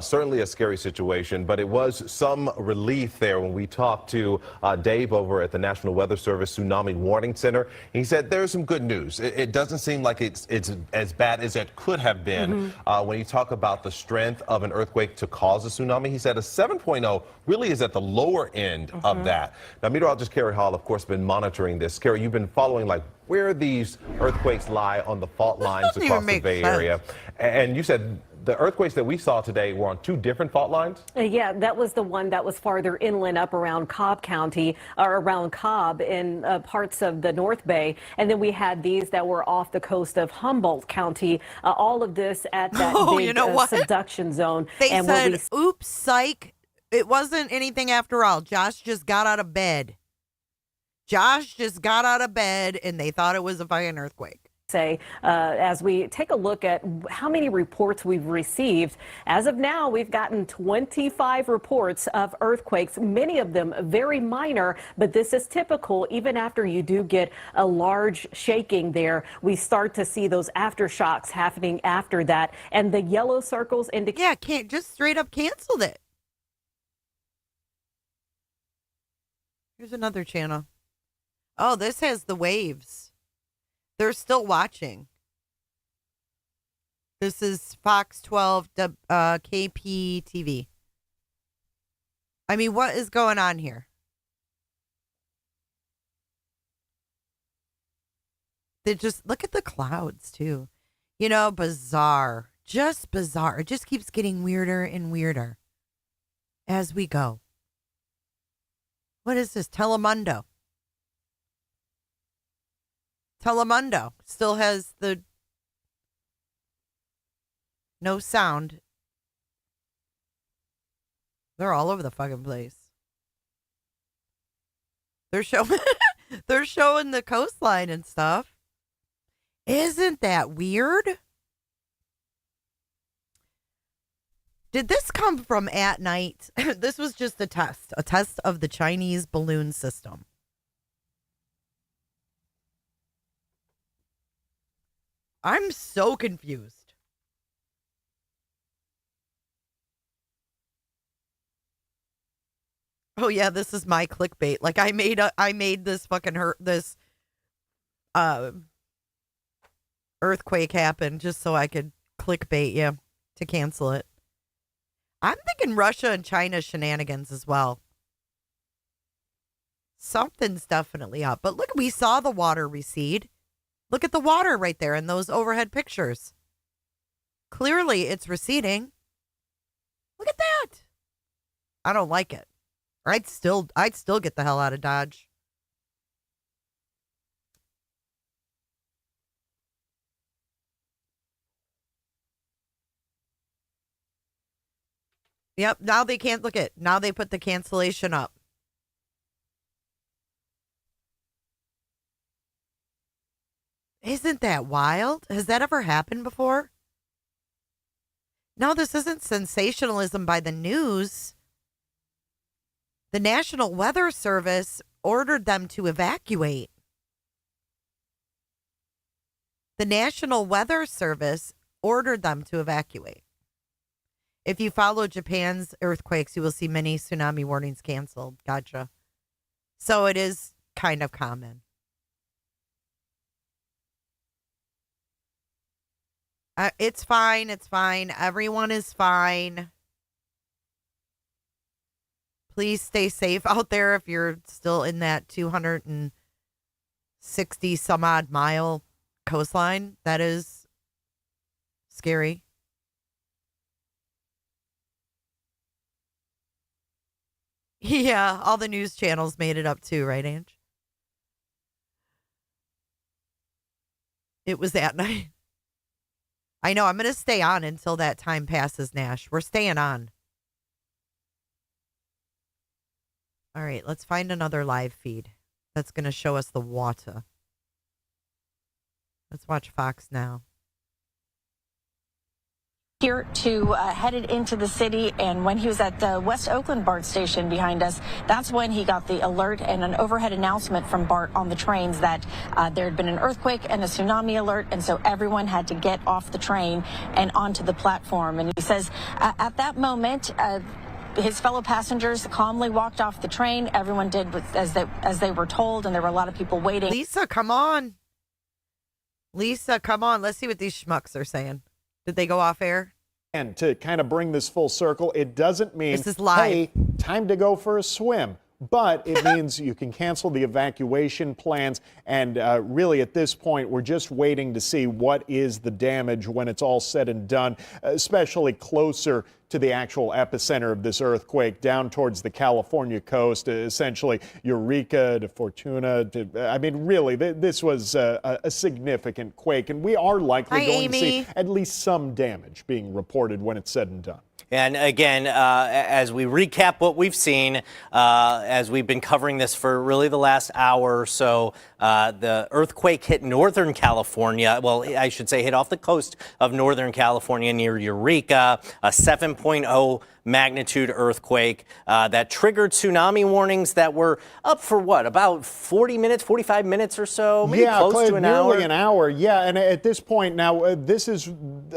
S9: Certainly a scary situation, but it was some relief there when we talked to Dave over at the National Weather Service Tsunami Warning Center. He said there's some good news. It doesn't seem like it's as bad as it could have been. When you talk about the strength of an earthquake to cause a tsunami, he said a 7.0 really is at the lower end of that. Now, meteorologist Carrie Hall, of course, been monitoring this. Carrie, you've been following where these earthquakes lie on the fault lines across the Bay Area. And you said the earthquakes that we saw today were on two different fault lines?
S16: Yeah, that was the one that was farther inland up around Cobb County, or around Cobb in parts of the North Bay. And then we had these that were off the coast of Humboldt County. All of this at that big subduction zone.
S4: They said, oops, psych. It wasn't anything after all. Josh just got out of bed. Josh just got out of bed, and they thought it was a fucking earthquake.
S16: As we take a look at how many reports we've received, as of now, we've gotten 25 reports of earthquakes, many of them very minor, but this is typical. Even after you do get a large shaking there, we start to see those aftershocks happening after that. And the yellow circles indicate.
S4: Yeah, can't just straight up canceled it. Here's another channel. Oh, this has the waves. They're still watching. This is Fox 12 KP TV. I mean, what is going on here? They just look at the clouds too. You know, bizarre. Just bizarre. It just keeps getting weirder and weirder as we go. What is this? Telemundo. Telemundo still has the no sound. They're all over the fucking place. They're showing they're showing the coastline and stuff. Isn't that weird? Did this come from at night? This was just a test of the Chinese balloon system. I'm so confused. Oh yeah, this is my clickbait. Like I made this fucking earthquake happen just so I could clickbait you to cancel it. I'm thinking Russia and China shenanigans as well. Something's definitely up. But look, we saw the water recede. Look at the water right there in those overhead pictures. Clearly, it's receding. Look at that. I don't like it. Or I'd still get the hell out of Dodge. Yep, now they can't look at. Now they put the cancellation up. Isn't that wild? Has that ever happened before? No, this isn't sensationalism by the news. The National Weather Service ordered them to evacuate. The National Weather Service ordered them to evacuate. If you follow Japan's earthquakes, you will see many tsunami warnings canceled. Gotcha. So it is kind of common. It's fine. It's fine. Everyone is fine. Please stay safe out there if you're still in that 260 some odd mile coastline. That is scary. Yeah, all the news channels made it up too, right, Ange? It was that night. I know. I'm going to stay on until that time passes, Nash. We're staying on. All right, let's find another live feed that's going to show us the water. Let's watch Fox Now.
S17: Here to headed into the city, and when he was at the West Oakland BART station behind us, that's when he got the alert and an overhead announcement from BART on the trains that there had been an earthquake and a tsunami alert, and so everyone had to get off the train and onto the platform. And he says at that moment, his fellow passengers calmly walked off the train. Everyone did as they were told, and there were a lot of people waiting.
S4: Lisa, come on. Lisa, come on. Let's see what these schmucks are saying. Did they go off air?
S13: And to kind of bring this full circle, it doesn't mean,
S4: this is live.
S13: Hey, time to go for a swim. But it means you can cancel the evacuation plans. And really, at this point, we're just waiting to see what is the damage when it's all said and done, especially closer to the actual epicenter of this earthquake down towards the California coast, essentially Eureka to Fortuna. I mean, really, this was a significant quake. And we are likely going to see at least some damage being reported when it's said and done.
S14: And again, as we recap what we've seen, as we've been covering this for really the last hour or so, the earthquake hit Northern California. Well, I should say hit off the coast of Northern California near Eureka, a 7.0 magnitude earthquake that triggered tsunami warnings that were up for what, about 40 minutes, 45 minutes or so? Maybe close to an hour.
S13: Nearly an hour, yeah. And at this point now, this is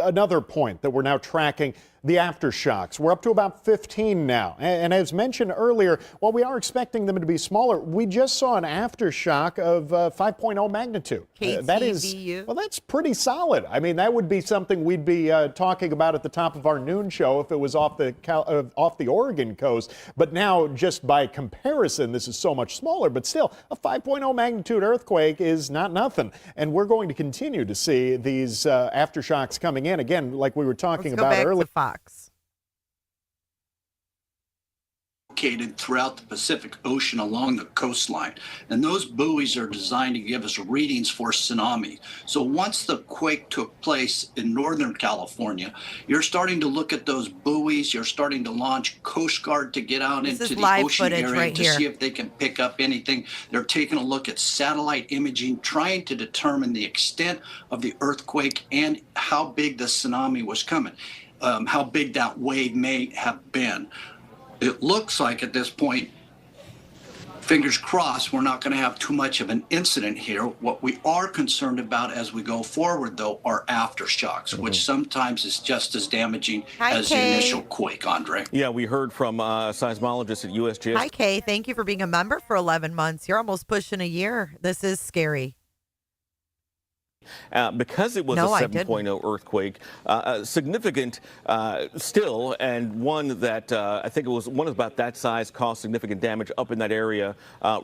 S13: another point that we're now tracking. The aftershocks. We're up to about 15 now. And as mentioned earlier, while we are expecting them to be smaller, we just saw an aftershock of 5.0 magnitude. That is, well, that's pretty solid. I mean, that would be something we'd be talking about at the top of our noon show if it was off the Oregon coast. But now, just by comparison, this is so much smaller. But still, a 5.0 magnitude earthquake is not nothing. And we're going to continue to see these aftershocks coming in. Again, like we were talking about earlier.
S18: Located throughout the Pacific Ocean along the coastline. And those buoys are designed to give us readings for tsunami. So once the quake took place in Northern California, you're starting to look at those buoys. You're starting to launch Coast Guard to get out into the ocean area to see if they can pick up anything. They're taking a look at satellite imaging, trying to determine the extent of the earthquake and how big the tsunami was coming, how big that wave may have been. It looks like at this point, fingers crossed, we're not going to have too much of an incident here. What we are concerned about as we go forward, though, are aftershocks, which sometimes is just as damaging as the initial quake, Andre.
S19: Yeah, we heard from seismologists at USGS.
S4: Hi, Kay. Thank you for being a member for 11 months. You're almost pushing a year. This is scary.
S19: Because it was a 7.0 earthquake, significant still, and one that I think it was one about that size caused significant damage up in that area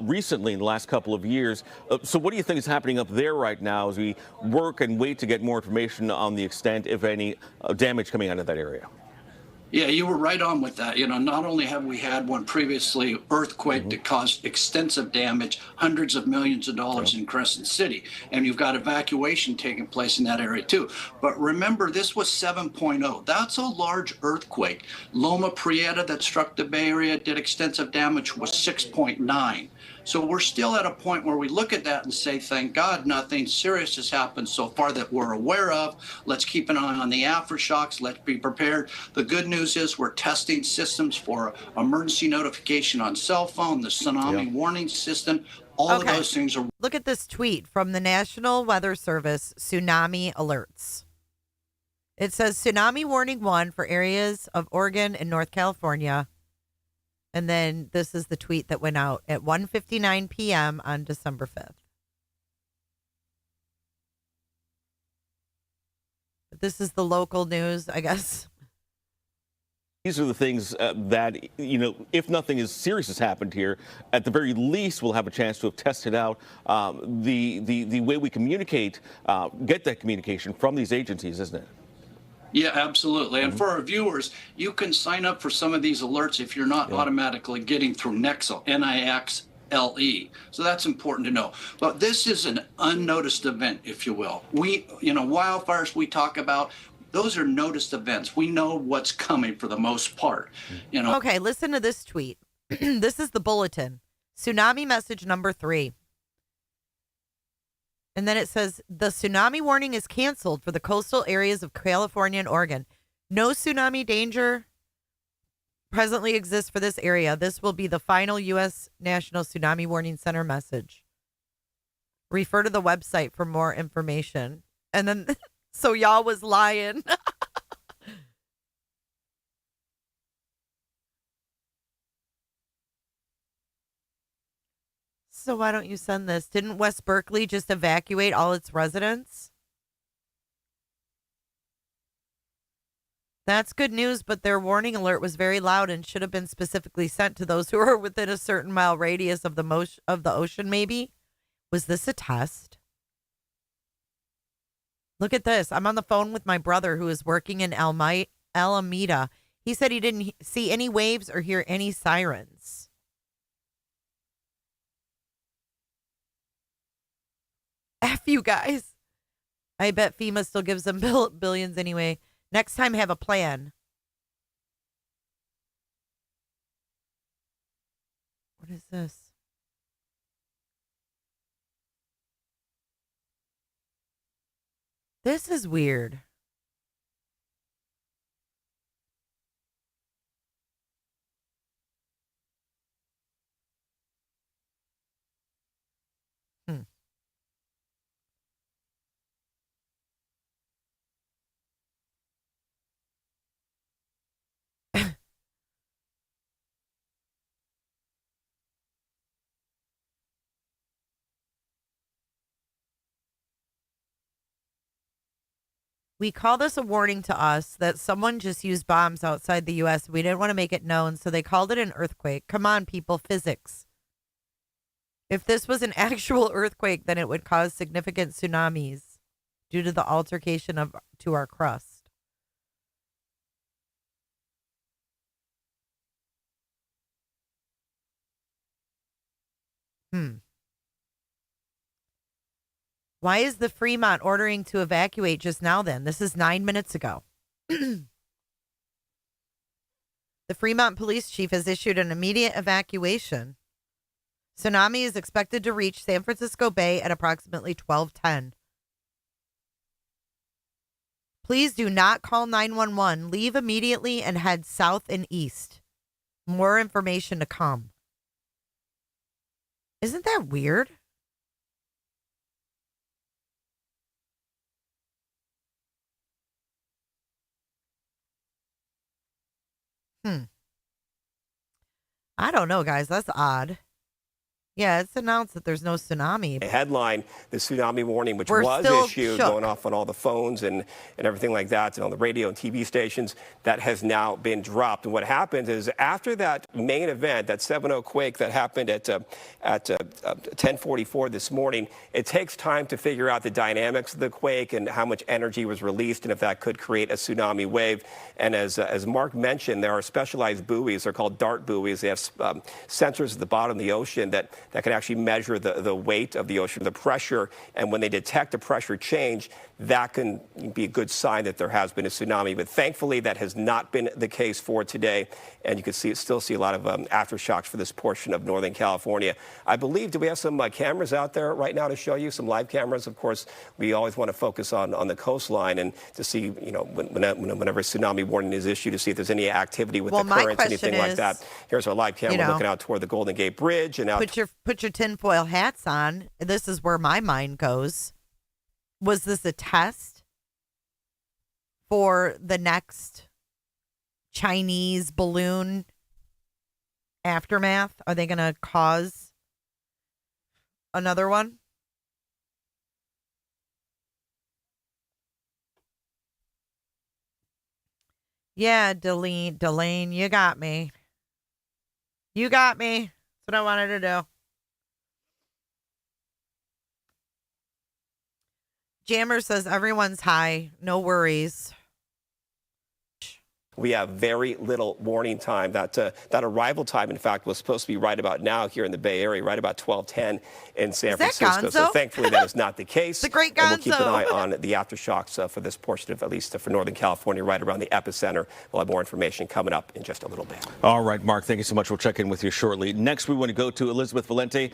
S19: recently in the last couple of years. So what do you think is happening up there right now as we work and wait to get more information on the extent, if any, damage coming out of that area?
S18: Yeah, you were right on with that. You know, not only have we had one previously, earthquake that caused extensive damage, hundreds of millions of dollars in Crescent City, and you've got evacuation taking place in that area too. But remember, this was 7.0. That's a large earthquake. Loma Prieta that struck the Bay Area did extensive damage was 6.9. So we're still at a point where we look at that and say, thank God nothing serious has happened so far that we're aware of. Let's keep an eye on the aftershocks. Let's be prepared. The good news is we're testing systems for emergency notification on cell phone, the tsunami warning system. All of those things are.
S4: Look at this tweet from the National Weather Service, tsunami alerts. It says tsunami warning 1 for areas of Oregon and North California. And then this is the tweet that went out at 1:59 p.m. on December 5th. This is the local news, I guess.
S19: These are the things that, if nothing as serious has happened here, at the very least, we'll have a chance to have tested out the way we communicate, get that communication from these agencies, isn't it?
S18: Yeah, absolutely. And for our viewers, you can sign up for some of these alerts if you're not automatically getting through Nexel, Nixle. So that's important to know. But this is an unnoticed event, if you will. Wildfires we talk about, those are noticed events. We know what's coming for the most part.
S4: Okay, listen to this tweet. This is the bulletin. Tsunami message number 3. And then it says, the tsunami warning is canceled for the coastal areas of California and Oregon. No tsunami danger presently exists for this area. This will be the final U.S. National Tsunami Warning Center message. Refer to the website for more information. And then, so y'all was lying. So why don't you send this? Didn't West Berkeley just evacuate all its residents? That's good news, but their warning alert was very loud and should have been specifically sent to those who are within a certain mile radius of the ocean, maybe? Was this a test? Look at this. I'm on the phone with my brother who is working in Alameda. He said he didn't see any waves or hear any sirens. F you guys. I bet FEMA still gives them billions anyway. Next time, have a plan. What is this? This is weird. We call this a warning to us that someone just used bombs outside the U.S. We didn't want to make it known, so they called it an earthquake. Come on, people, physics. If this was an actual earthquake, then it would cause significant tsunamis due to the altercation to our crust. Why is the Fremont ordering to evacuate just now then? This is 9 minutes ago. The Fremont police chief has issued an immediate evacuation. Tsunami is expected to reach San Francisco Bay at approximately 12:10. Please do not call 911. Leave immediately and head south and east. More information to come. Isn't that weird? I don't know, guys. That's odd. Yeah, it's announced that there's no tsunami.
S20: A headline, the tsunami warning, which
S4: We're
S20: was
S4: still
S20: issued,
S4: shook.
S20: going off on all the phones and everything like that, and on the radio and TV stations, that has now been dropped. And what happened is after that main event, that 7.0 quake that happened at 10:44 this morning, it takes time to figure out the dynamics of the quake and how much energy was released and if that could create a tsunami wave. And as Mark mentioned, there are specialized buoys. They're called dart buoys. They have sensors at the bottom of the ocean that can actually measure the weight of the ocean, the pressure, and when they detect a pressure change, that can be a good sign that there has been a tsunami. But thankfully, that has not been the case for today, and you can still see a lot of aftershocks for this portion of Northern California. I believe, do we have some cameras out there right now to show you, some live cameras? Of course, we always want to focus on the coastline and to see, whenever a tsunami warning is issued, to see if there's any activity with the currents, anything like that. Here's our live camera looking out toward the Golden Gate Bridge. And out
S4: Put your tinfoil hats on. This is where my mind goes. Was this a test for the next Chinese balloon aftermath? Are they going to cause another one? Yeah, Delane, you got me. You got me. That's what I wanted to do. Jammer says everyone's high. No worries.
S20: We have very little warning time. That arrival time, in fact, was supposed to be right about now here in the Bay Area, right about 12:10 in San Francisco.
S4: Gonzo?
S20: So thankfully that is not the case.
S4: The great Gonzo.
S20: And we'll keep an eye on the aftershocks for this portion of, at least for Northern California, right around the epicenter. We'll have more information coming up in just a little bit.
S19: All right, Mark, thank you so much. We'll check in with you shortly. Next, we want to go to Elizabeth Valente,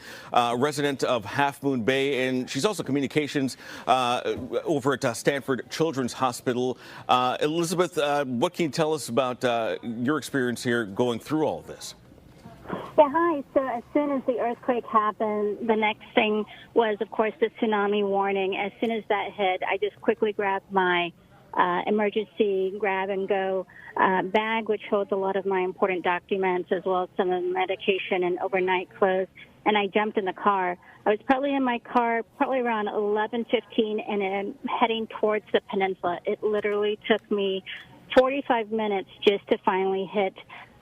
S19: resident of Half Moon Bay, and she's also communications over at Stanford Children's Hospital. Elizabeth, what can you tell us about your experience here going through all of this?
S21: Yeah, hi. So as soon as the earthquake happened, the next thing was, of course, the tsunami warning. As soon as that hit, I just quickly grabbed my emergency grab-and-go bag, which holds a lot of my important documents, as well as some of the medication and overnight clothes, and I jumped in the car. I was probably in my car probably around 11:15 and then heading towards the peninsula. It literally took me 45 minutes just to finally hit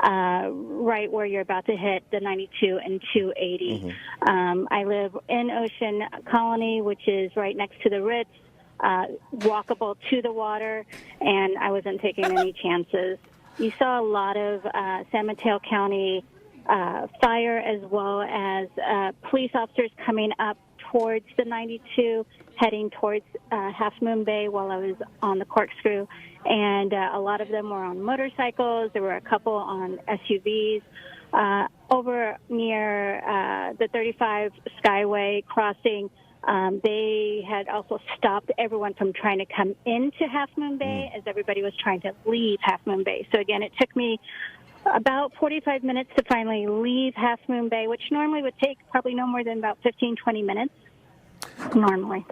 S21: right where you're about to hit the 92 and 280. I live in Ocean Colony, which is right next to the Ritz, walkable to the water, and I wasn't taking any chances. You saw a lot of San Mateo County fire, as well as police officers coming up towards the 92, heading towards Half Moon Bay while I was on the corkscrew. And a lot of them were on motorcycles. There were a couple on SUVs. Over near the 35 Skyway crossing, they had also stopped everyone from trying to come into Half Moon Bay as everybody was trying to leave Half Moon Bay. So again, it took me about 45 minutes to finally leave Half Moon Bay, which normally would take probably no more than about 15, 20 minutes. Normally.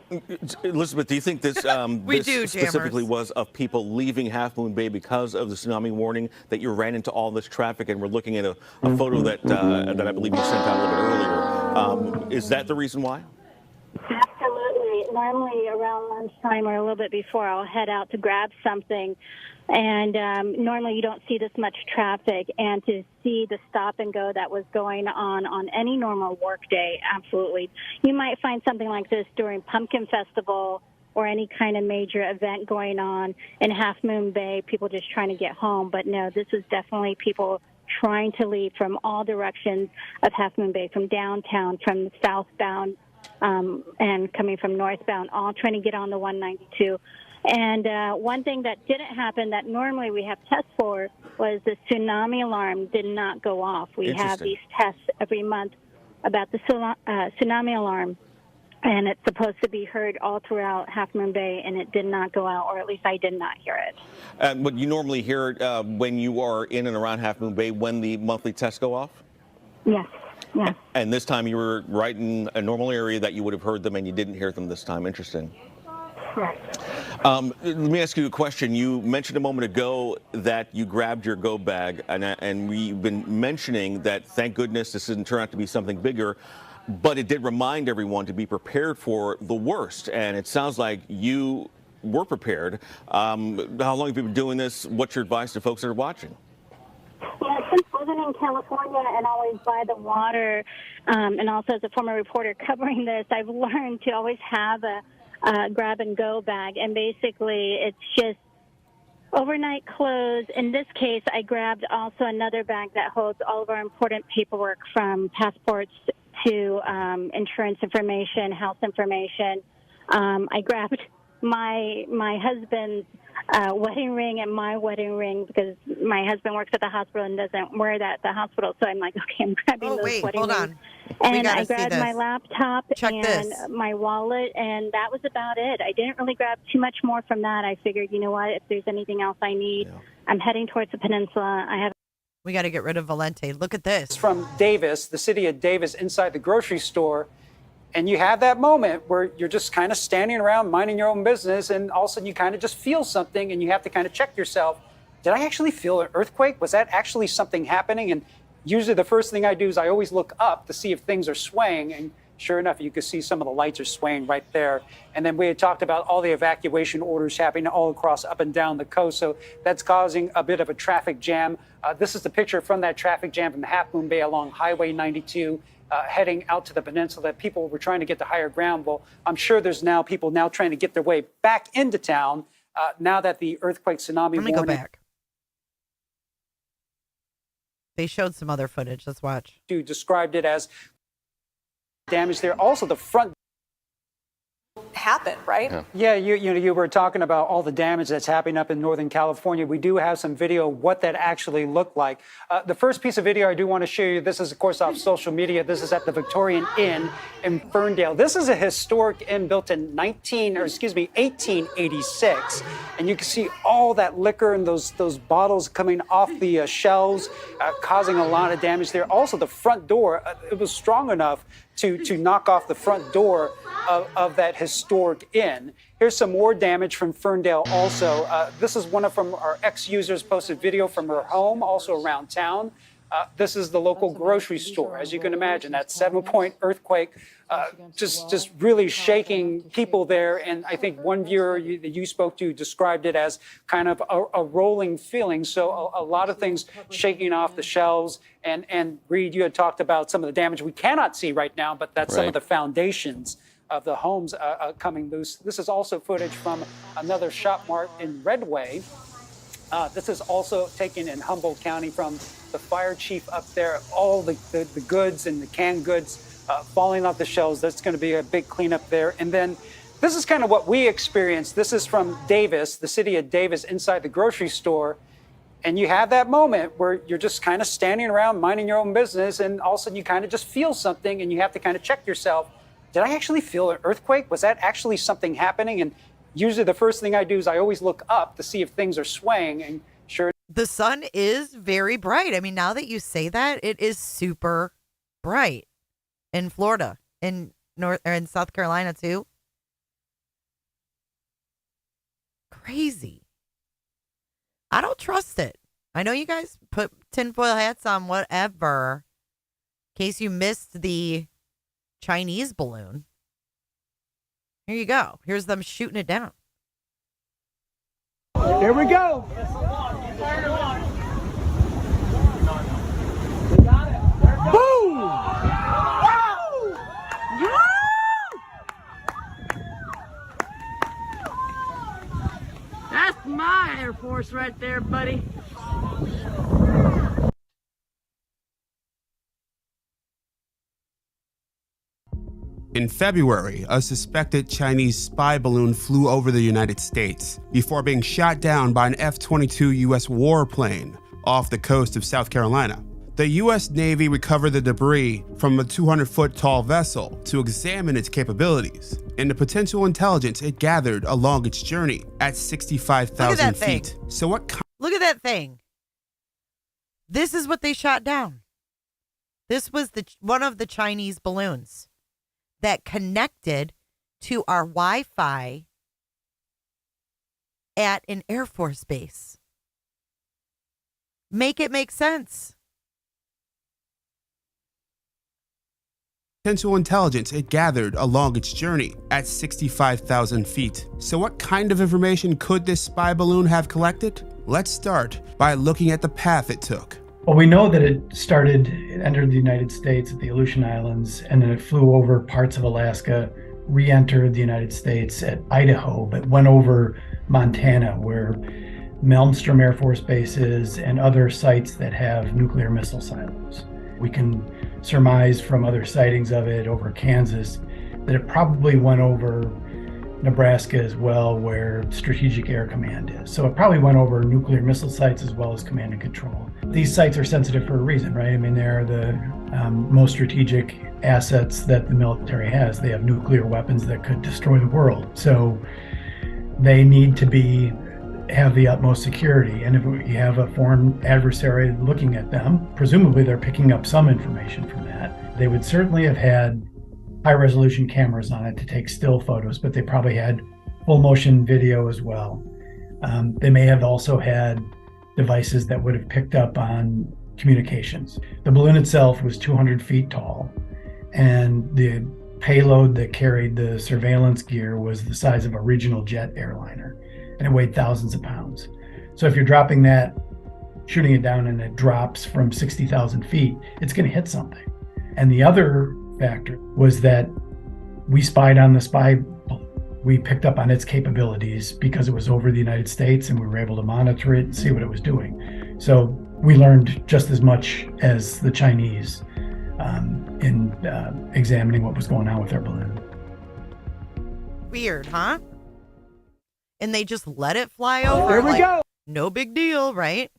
S19: Elizabeth, do you think this, specifically was of people leaving Half Moon Bay because of the tsunami warning, that you ran into all this traffic? And we're looking at a photo that I believe you sent out a little bit earlier. Is that the reason why?
S21: Absolutely. Normally around lunchtime or a little bit before, I'll head out to grab something. And normally you don't see this much traffic. And to see the stop and go that was going on any normal work day, absolutely. You might find something like this during Pumpkin Festival or any kind of major event going on in Half Moon Bay, people just trying to get home. But no, this is definitely people trying to leave from all directions of Half Moon Bay, from downtown, from southbound, and coming from northbound, all trying to get on the 192. And one thing that didn't happen that normally we have tests for was the tsunami alarm did not go off. We have these tests every month about the tsunami alarm, and it's supposed to be heard all throughout Half Moon Bay, and it did not go out, or at least I did not hear it.
S19: But you normally hear it when you are in and around Half Moon Bay when the monthly tests go off?
S21: Yes. Yes.
S19: And this time you were right in a normal area that you would have heard them, and you didn't hear them this time. Interesting.
S21: Correct.
S19: Let me ask you a question. You mentioned a moment ago that you grabbed your go bag, and we've been mentioning that, thank goodness, this didn't turn out to be something bigger, but it did remind everyone to be prepared for the worst. And it sounds like you were prepared. How long have you been doing this? What's your advice to folks that are watching?
S21: Yeah, since living in California and always by the water, and also as a former reporter covering this, I've learned to always have a grab-and-go bag, and basically it's just overnight clothes. In this case, I grabbed also another bag that holds all of our important paperwork, from passports to insurance information, health information. I grabbed my husband's wedding ring and my wedding ring, because my husband works at the hospital and doesn't wear that at the hospital. So I'm like, okay, I'm grabbing those wedding rings. And I grabbed my laptop and my wallet, and that was about it. I didn't really grab too much more from that. I figured, you know what, if there's anything else I need, I'm heading towards the peninsula.
S4: We got to get rid of Valente. Look at this.
S22: It's from Davis, the city of Davis, inside the grocery store. And you have that moment where you're just kind of standing around minding your own business, and all of a sudden you kind of just feel something, and you have to kind of check yourself. Did I actually feel an earthquake? Was that actually something happening? And usually the first thing I do is I always look up to see if things are swaying. And Sure enough, you could see some of the lights are swaying right there. And then we had talked about all the evacuation orders happening all across up and down the coast. So that's causing a bit of a traffic jam. This is the picture from that traffic jam from Half Moon Bay along Highway 92, heading out to the peninsula. That people were trying to get to higher ground. Well, I'm sure there's now people now trying to get their way back into town now that the earthquake tsunami
S4: Let me
S22: warning.
S4: go back. They showed some other footage. Let's watch.
S22: Described it as damage there. Also, the front
S3: happen, right?
S22: Yeah, you were talking about all the damage that's happening up in Northern California. We do have some video of what that actually looked like. The first piece of video I do want to show you, this is, of course, off social media. This is at the Victorian Inn in Ferndale. This is a historic inn built in 1886. And you can see all that liquor and those bottles coming off the shelves, causing a lot of damage there. Also, the front door, it was strong enough to knock off the front door of that historic inn. Here's some more damage from Ferndale also. This is one of our ex-users posted video from her home, also around town. This is the local grocery store. As you can imagine, that 7-point earthquake just really shaking people there. And I think one viewer that you spoke to described it as kind of a rolling feeling. So a lot of things shaking off the shelves. And Reed, you had talked about some of the damage we cannot see right now, but that's some of the foundations of the homes coming loose. This is also footage from another shop mart in Redway. This is also taken in Humboldt County from the fire chief up there. All the goods and the canned goods falling off the shelves. That's going to be a big cleanup there. And then this is kind of what we experienced. This is from Davis, the city of Davis, inside the grocery store. And you have that moment where you're just kind of standing around minding your own business, and all of a sudden you kind of just feel something, and you have to kind of check yourself. Did I actually feel an earthquake? Was that actually something happening? And usually the first thing I do is I always look up to see if things are swaying. And sure,
S4: the sun is very bright. I mean, now that you say that, it is super bright in Florida, in South Carolina too. Crazy. I don't trust it. I know you guys put tinfoil hats on, whatever, in case you missed the Chinese balloon. Here you go. Here's them shooting it down.
S22: Here we go.
S1: Boom! That's my Air Force right there, buddy.
S5: In February, a suspected Chinese spy balloon flew over the United States before being shot down by an F-22 U.S. warplane off the coast of South Carolina. The U.S. Navy recovered the debris from a 200-foot tall vessel to examine its capabilities and the potential intelligence it gathered along its journey at 65,000 feet. So what?
S4: Look at that thing. This is what they shot down. This was one of the Chinese balloons that connected to our Wi-Fi at an Air Force base. Make it make sense.
S5: Potential intelligence it gathered along its journey at 65,000 feet. So what kind of information could this spy balloon have collected? Let's start by looking at the path it took.
S23: Well, we know that it entered the United States at the Aleutian Islands, and then it flew over parts of Alaska, re-entered the United States at Idaho, but went over Montana, where Malmstrom Air Force Base is, and other sites that have nuclear missile silos. We can surmise from other sightings of it over Kansas that it probably went over Nebraska as well, where Strategic Air Command is. So it probably went over nuclear missile sites as well as command and control. These sites are sensitive for a reason, right? I mean, they're the most strategic assets that the military has. They have nuclear weapons that could destroy the world. So they need to have the utmost security. And if you have a foreign adversary looking at them, presumably they're picking up some information from that. They would certainly have had high resolution cameras on it to take still photos, but they probably had full motion video as well. They may have also had devices that would have picked up on communications. The balloon itself was 200 feet tall, and the payload that carried the surveillance gear was the size of a regional jet airliner, and it weighed thousands of pounds. So if you're dropping that, shooting it down, and it drops from 60,000 feet, it's going to hit something. And the other factor was that we spied on the spy. We picked up on its capabilities because it was over the United States, and we were able to monitor it and see what it was doing. So we learned just as much as the Chinese in examining what was going on with their balloon.
S4: Weird, huh? And they just let it fly over.
S22: There we go.
S4: No big deal, right?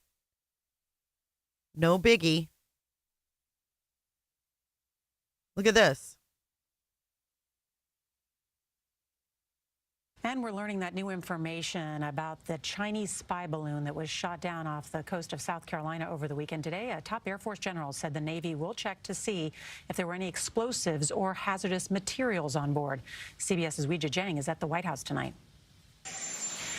S4: No biggie. Look at this.
S6: And we're learning that new information about the Chinese spy balloon that was shot down off the coast of South Carolina over the weekend. Today, a top Air Force general said the Navy will check to see if there were any explosives or hazardous materials on board. CBS's Weijia Jiang is at the White House tonight.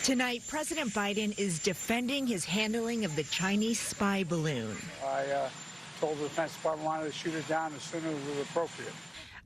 S7: Tonight, President Biden is defending his handling of the Chinese spy balloon.
S22: I told the Defense Department I wanted to shoot it down as soon as it was appropriate.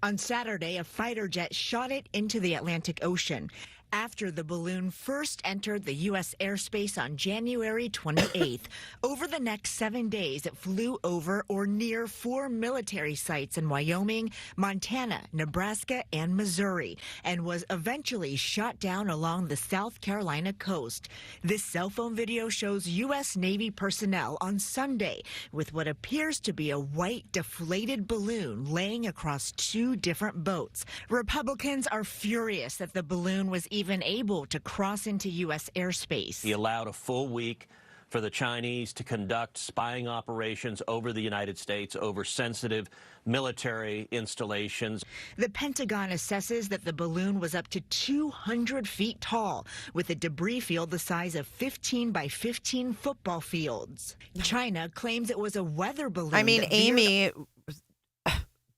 S7: On Saturday, a fighter jet shot it into the Atlantic Ocean after the balloon first entered the U.S. airspace on January 28th. Over the next 7 days, it flew over or near 4 military sites in Wyoming, Montana, Nebraska, and Missouri, and was eventually shot down along the South Carolina coast. This cell phone video shows U.S. Navy personnel on Sunday with what appears to be a white deflated balloon laying across 2 different boats. Republicans are furious that the balloon was even able to cross into U.S. airspace.
S10: He allowed a full week for the Chinese to conduct spying operations over the United States, over sensitive military installations.
S7: The Pentagon assesses that the balloon was up to 200 feet tall, with a debris field the size of 15 by 15 football fields. China claims it was a weather balloon.
S4: I mean, Amy,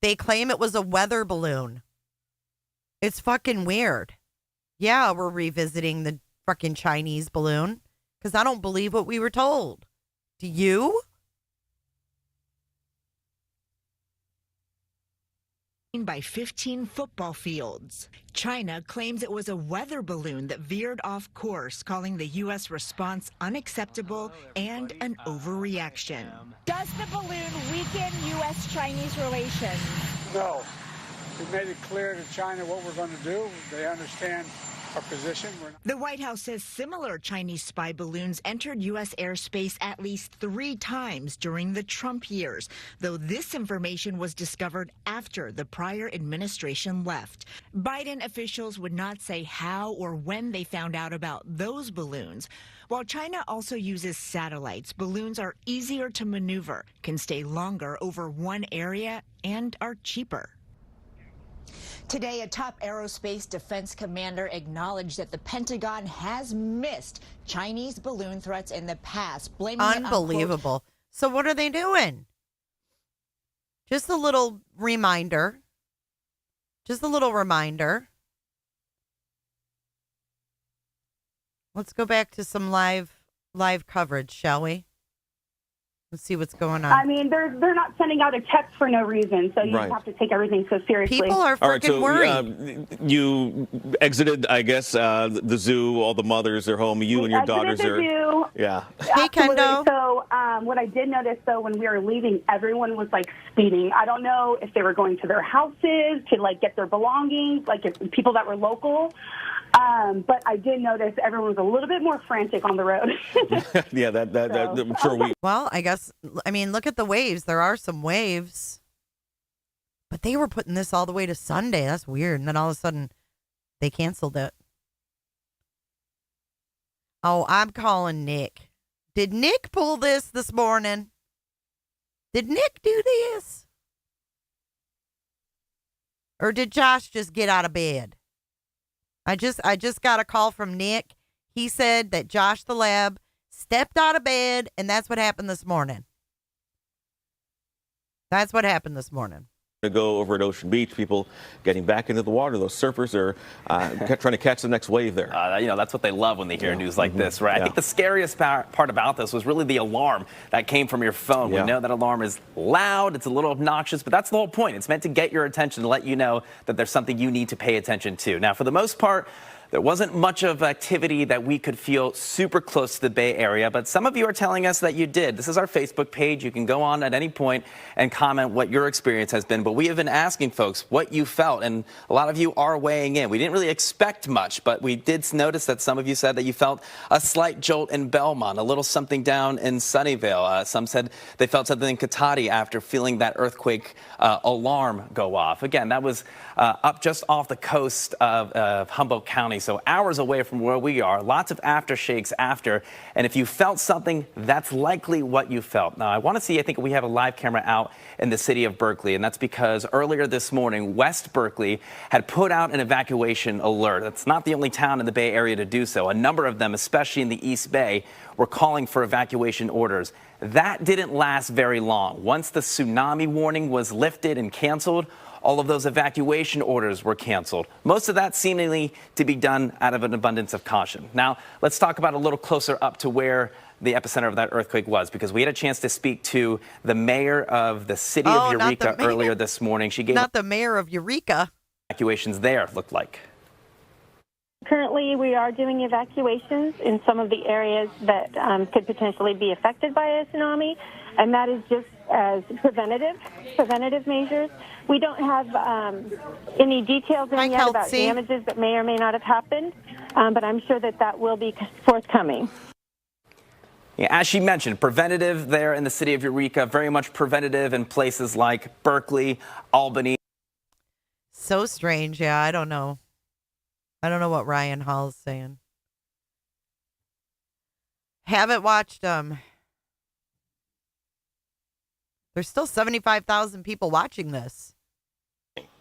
S4: they claim it was a weather balloon. It's fucking weird. Yeah, we're revisiting the fucking Chinese balloon because I don't believe what we were told. Do you?
S7: By 15 football fields. China claims it was a weather balloon that veered off course, calling the U.S. response unacceptable and an overreaction.
S24: Does the balloon weaken U.S.-Chinese relations?
S22: No. We made it clear to China what we're going to do. They understand our position.
S7: The White House says similar Chinese spy balloons entered U.S. airspace at least 3 times during the Trump years, though this information was discovered after the prior administration left. Biden officials would not say how or when they found out about those balloons. While China also uses satellites, balloons are easier to maneuver, can stay longer over one area, and are cheaper. Today, a top aerospace defense commander acknowledged that the Pentagon has missed Chinese balloon threats in the past, blaming it on,
S4: unbelievable. So what are they doing? Just a little reminder. Just a little reminder. Let's go back to some live coverage, shall we? Let's see what's going on.
S21: I mean, they're not sending out a text for no reason, so you
S19: Right.
S21: have to take everything so seriously.
S4: People are
S19: All right,
S4: freaking
S19: so
S4: worried.
S19: you exited, I guess, the zoo. All the mothers are home. You and your daughters
S21: the
S19: are.
S21: zoo.
S19: Yeah.
S4: Hey, Kendo.
S21: So what I did notice, though, when we were leaving, everyone was, like, speeding. I don't know if they were going to their houses to, like, get their belongings, like if people that were local. But I did notice everyone was a little bit more frantic on the road.
S19: Yeah, that I'm sure we.
S4: Well, I mean, look at the waves. There are some waves. But they were putting this all the way to Sunday. That's weird. And then all of a sudden, they canceled it. Oh, I'm calling Nick. Did Nick pull this morning? Did Nick do this? Or did Josh just get out of bed? I just got a call from Nick. He said that Josh the Lab stepped out of bed, and that's what happened this morning. That's what happened this morning.
S19: To go over at Ocean Beach, people getting back into the water. Those surfers are trying to catch the next wave there.
S2: That's what they love when they hear news like this, right? I think the scariest part about this was really the alarm that came from your phone. We know that alarm is loud, it's a little obnoxious, but that's the whole point. It's meant to get your attention, to let you know that there's something you need to pay attention to. Now, for the most part, there wasn't much of activity that we could feel super close to the Bay Area, but some of you are telling us that you did. This is our Facebook page. You can go on at any point and comment what your experience has been. But we have been asking folks what you felt, and a lot of you are weighing in. We didn't really expect much, but we did notice that some of you said that you felt a slight jolt in Belmont, a little something down in Sunnyvale. Some said they felt something in Cotati after feeling that earthquake alarm go off. Again, that was up just off the coast of Humboldt County, so hours away from where we are. Lots of aftershakes after, and if you felt something, that's likely what you felt. Now, I want to see, I think we have a live camera out in the city of Berkeley, and that's because earlier this morning, West Berkeley had put out an evacuation alert. That's not the only town in the Bay Area to do so. A number of them, especially in the East Bay, were calling for evacuation orders. That didn't last very long. Once the tsunami warning was lifted and canceled, all of those evacuation orders were canceled. Most of that seemingly to be done out of an abundance of caution. Now, let's talk about a little closer up to where the epicenter of that earthquake was, because we had a chance to speak to the mayor of the city of Eureka earlier this morning. She gave
S4: not the mayor of Eureka.
S2: Evacuations there looked like.
S21: Currently, we are doing evacuations in some of the areas that could potentially be affected by a tsunami, and that is just as preventative measures. We don't have any details in yet about damages that may or may not have happened, but I'm sure that will be forthcoming.
S2: Yeah, as she mentioned, preventative there in the city of Eureka, very much preventative in places like Berkeley, Albany.
S4: So strange. Yeah, I don't know. I don't know what Ryan Hall's saying. Haven't watched There's still 75,000 people watching this.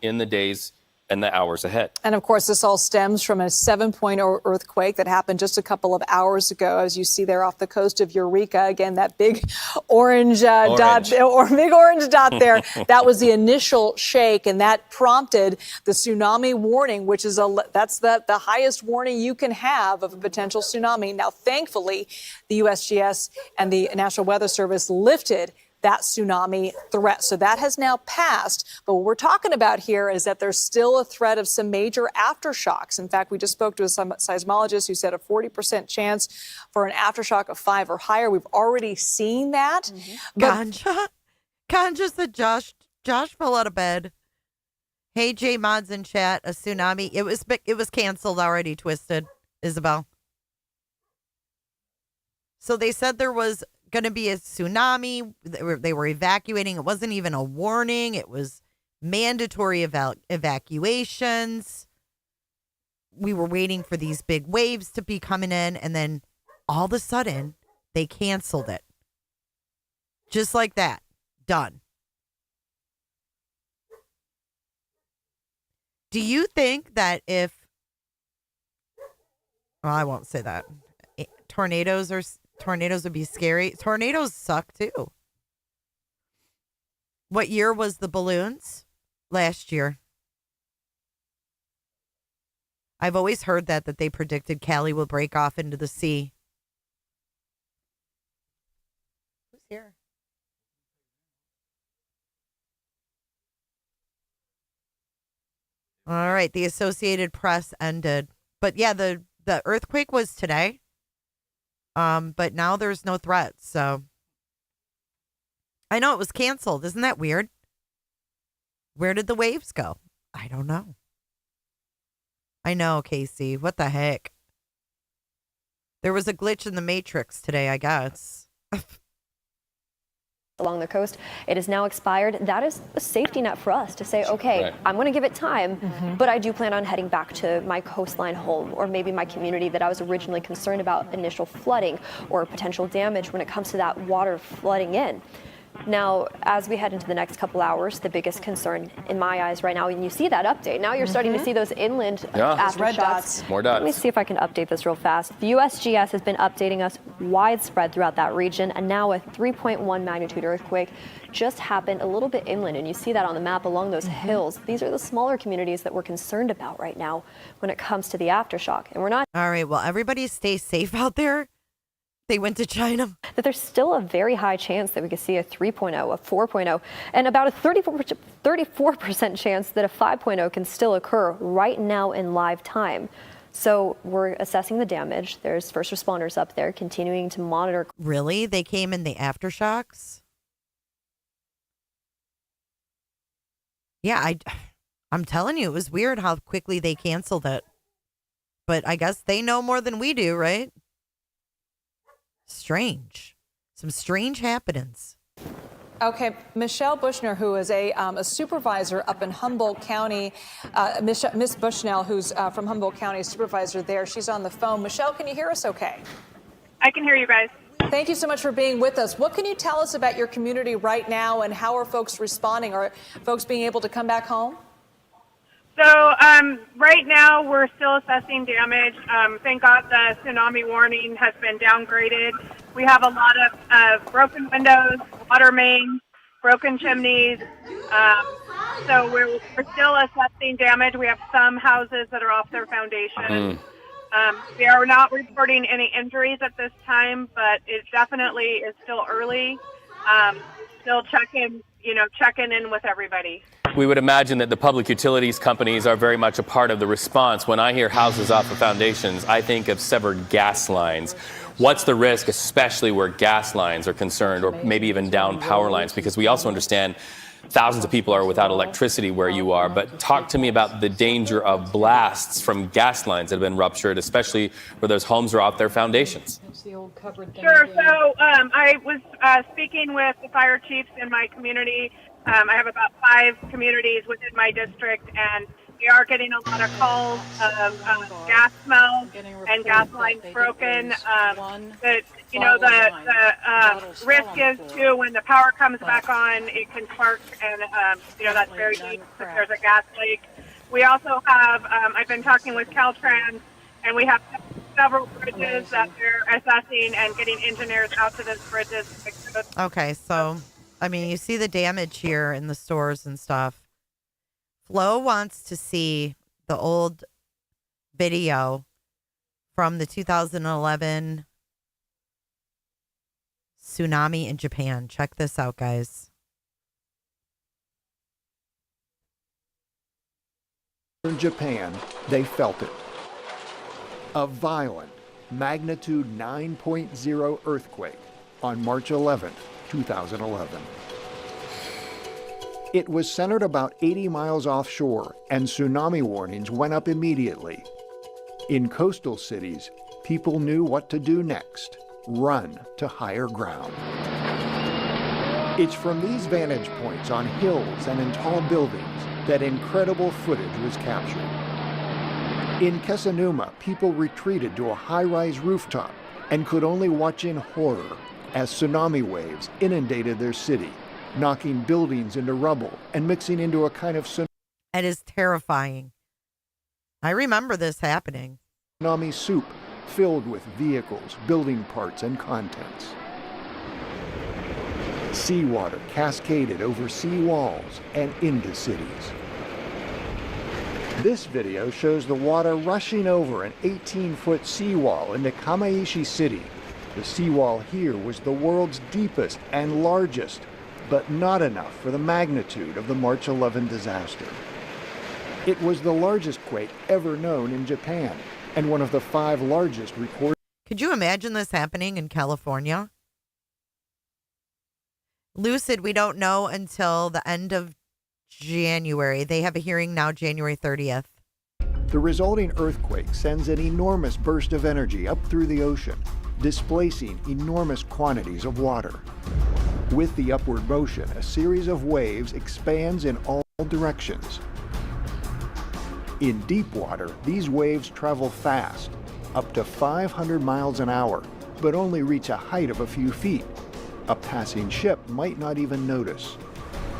S11: In the days and the hours ahead.
S3: And of course, this all stems from a 7.0 earthquake that happened just a couple of hours ago, as you see there off the coast of Eureka. Again, that big orange dot, or big orange dot there. That was the initial shake, and that prompted the tsunami warning, which is that's the highest warning you can have of a potential tsunami. Now, thankfully, the USGS and the National Weather Service lifted that tsunami threat. So that has now passed. But what we're talking about here is that there's still a threat of some major aftershocks. In fact, we just spoke to a seismologist who said a 40% chance for an aftershock of 5 or higher. We've already seen that.
S4: Ganja said Josh fell out of bed. Hey, J Mods in chat, a tsunami. It was canceled already, Twisted, Isabel. So they said there was going to be a tsunami. They were evacuating. It wasn't even a warning. It was mandatory evacuations. We were waiting for these big waves to be coming in, and then all of a sudden they canceled it. Just like that. Done. Do you think that if, well, I won't say that. Tornadoes would be scary. Tornadoes suck too. What year was the balloons? Last year. I've always heard that they predicted Cali will break off into the sea. Who's here? All right, the Associated Press ended. But yeah, the earthquake was today. But now there's no threats, so I know it was canceled. Isn't that weird? Where did the waves go? I don't know. I know, Casey. What the heck? There was a glitch in the Matrix today, I guess.
S12: Along the coast, it is now expired. That is a safety net for us to say, okay, right. I'm going to give it time, but I do plan on heading back to my coastline home, or maybe my community that I was originally concerned about initial flooding or potential damage when it comes to that water flooding in. Now, as we head into the next couple hours, the biggest concern in my eyes right now, and you see that update, now you're starting to see those inland aftershocks.
S11: More dots.
S12: Let me see if I can update this real fast. The USGS has been updating us widespread throughout that region, and now a 3.1 magnitude earthquake just happened a little bit inland, and you see that on the map along those hills. These are the smaller communities that we're concerned about right now when it comes to the aftershock, and we're not.
S4: All right, well, everybody stay safe out there. They went to China.
S12: That there's still a very high chance that we could see a 3.0, a 4.0, and about a 34% chance that a 5.0 can still occur right now in live time. So we're assessing the damage. There's first responders up there continuing to monitor.
S4: Really? They came in the aftershocks? Yeah, I'm telling you, it was weird how quickly they canceled it. But I guess they know more than we do, right? Strange. Some strange happenings.
S3: Okay, Michelle Bushnell, who is a supervisor up in Humboldt County, Miss Bushnell, who's from Humboldt County, supervisor there. She's on the phone. Michelle, can you hear us okay?
S8: I can hear you guys.
S3: Thank you so much for being with us. What can you tell us about your community right now, and how are folks responding? Are folks being able to come back home?
S8: So right now we're still assessing damage. Thank God the tsunami warning has been downgraded. We have a lot of broken windows, water mains, broken chimneys. So we're still assessing damage. We have some houses that are off their foundation. We are not reporting any injuries at this time, but it definitely is still early. Still checking in with everybody.
S11: We would imagine that the public utilities companies are very much a part of the response. When I hear houses off of foundations, I think of severed gas lines. What's the risk, especially where gas lines are concerned, or maybe even down power lines? Because we also understand thousands of people are without electricity where you are. But talk to me about the danger of blasts from gas lines that have been ruptured, especially where those homes are off their foundations.
S8: Sure. So I was speaking with the fire chiefs in my community. I have about 5 communities within my district, and we are getting a lot of calls of gas smell and gas lines broken. The risk is too, when the power comes back on, it can spark, and that's very dangerous if there's a gas leak. We also have, I've been talking with Caltrans, and we have several bridges that they're assessing and getting engineers out to those bridges to fix those.
S4: Okay, so I mean, you see the damage here in the stores and stuff. Flo wants to see the old video from the 2011 tsunami in Japan. Check this out, guys.
S9: In Japan, they felt it. A violent magnitude 9.0 earthquake on March 11th. 2011. It was centered about 80 miles offshore, and tsunami warnings went up immediately. In coastal cities, people knew what to do next: run to higher ground. It's from these vantage points on hills and in tall buildings that incredible footage was captured. In Kesanuma, people retreated to a high-rise rooftop and could only watch in horror as tsunami waves inundated their city, knocking buildings into rubble and mixing into a kind of tsunami.
S4: It is terrifying. I remember this happening.
S9: Tsunami soup filled with vehicles, building parts, and contents. Seawater cascaded over sea walls and into cities. This video shows the water rushing over an 18-foot seawall into Kamaishi City. The seawall here was the world's deepest and largest, but not enough for the magnitude of the March 11 disaster. It was the largest quake ever known in Japan, and one of the 5 largest recorded.
S4: Could you imagine this happening in California? Lucid, we don't know until the end of January. They have a hearing now, January 30th.
S9: The resulting earthquake sends an enormous burst of energy up through the ocean, displacing enormous quantities of water. With the upward motion, a series of waves expands in all directions. In deep water, these waves travel fast, up to 500 miles an hour, but only reach a height of a few feet. A passing ship might not even notice.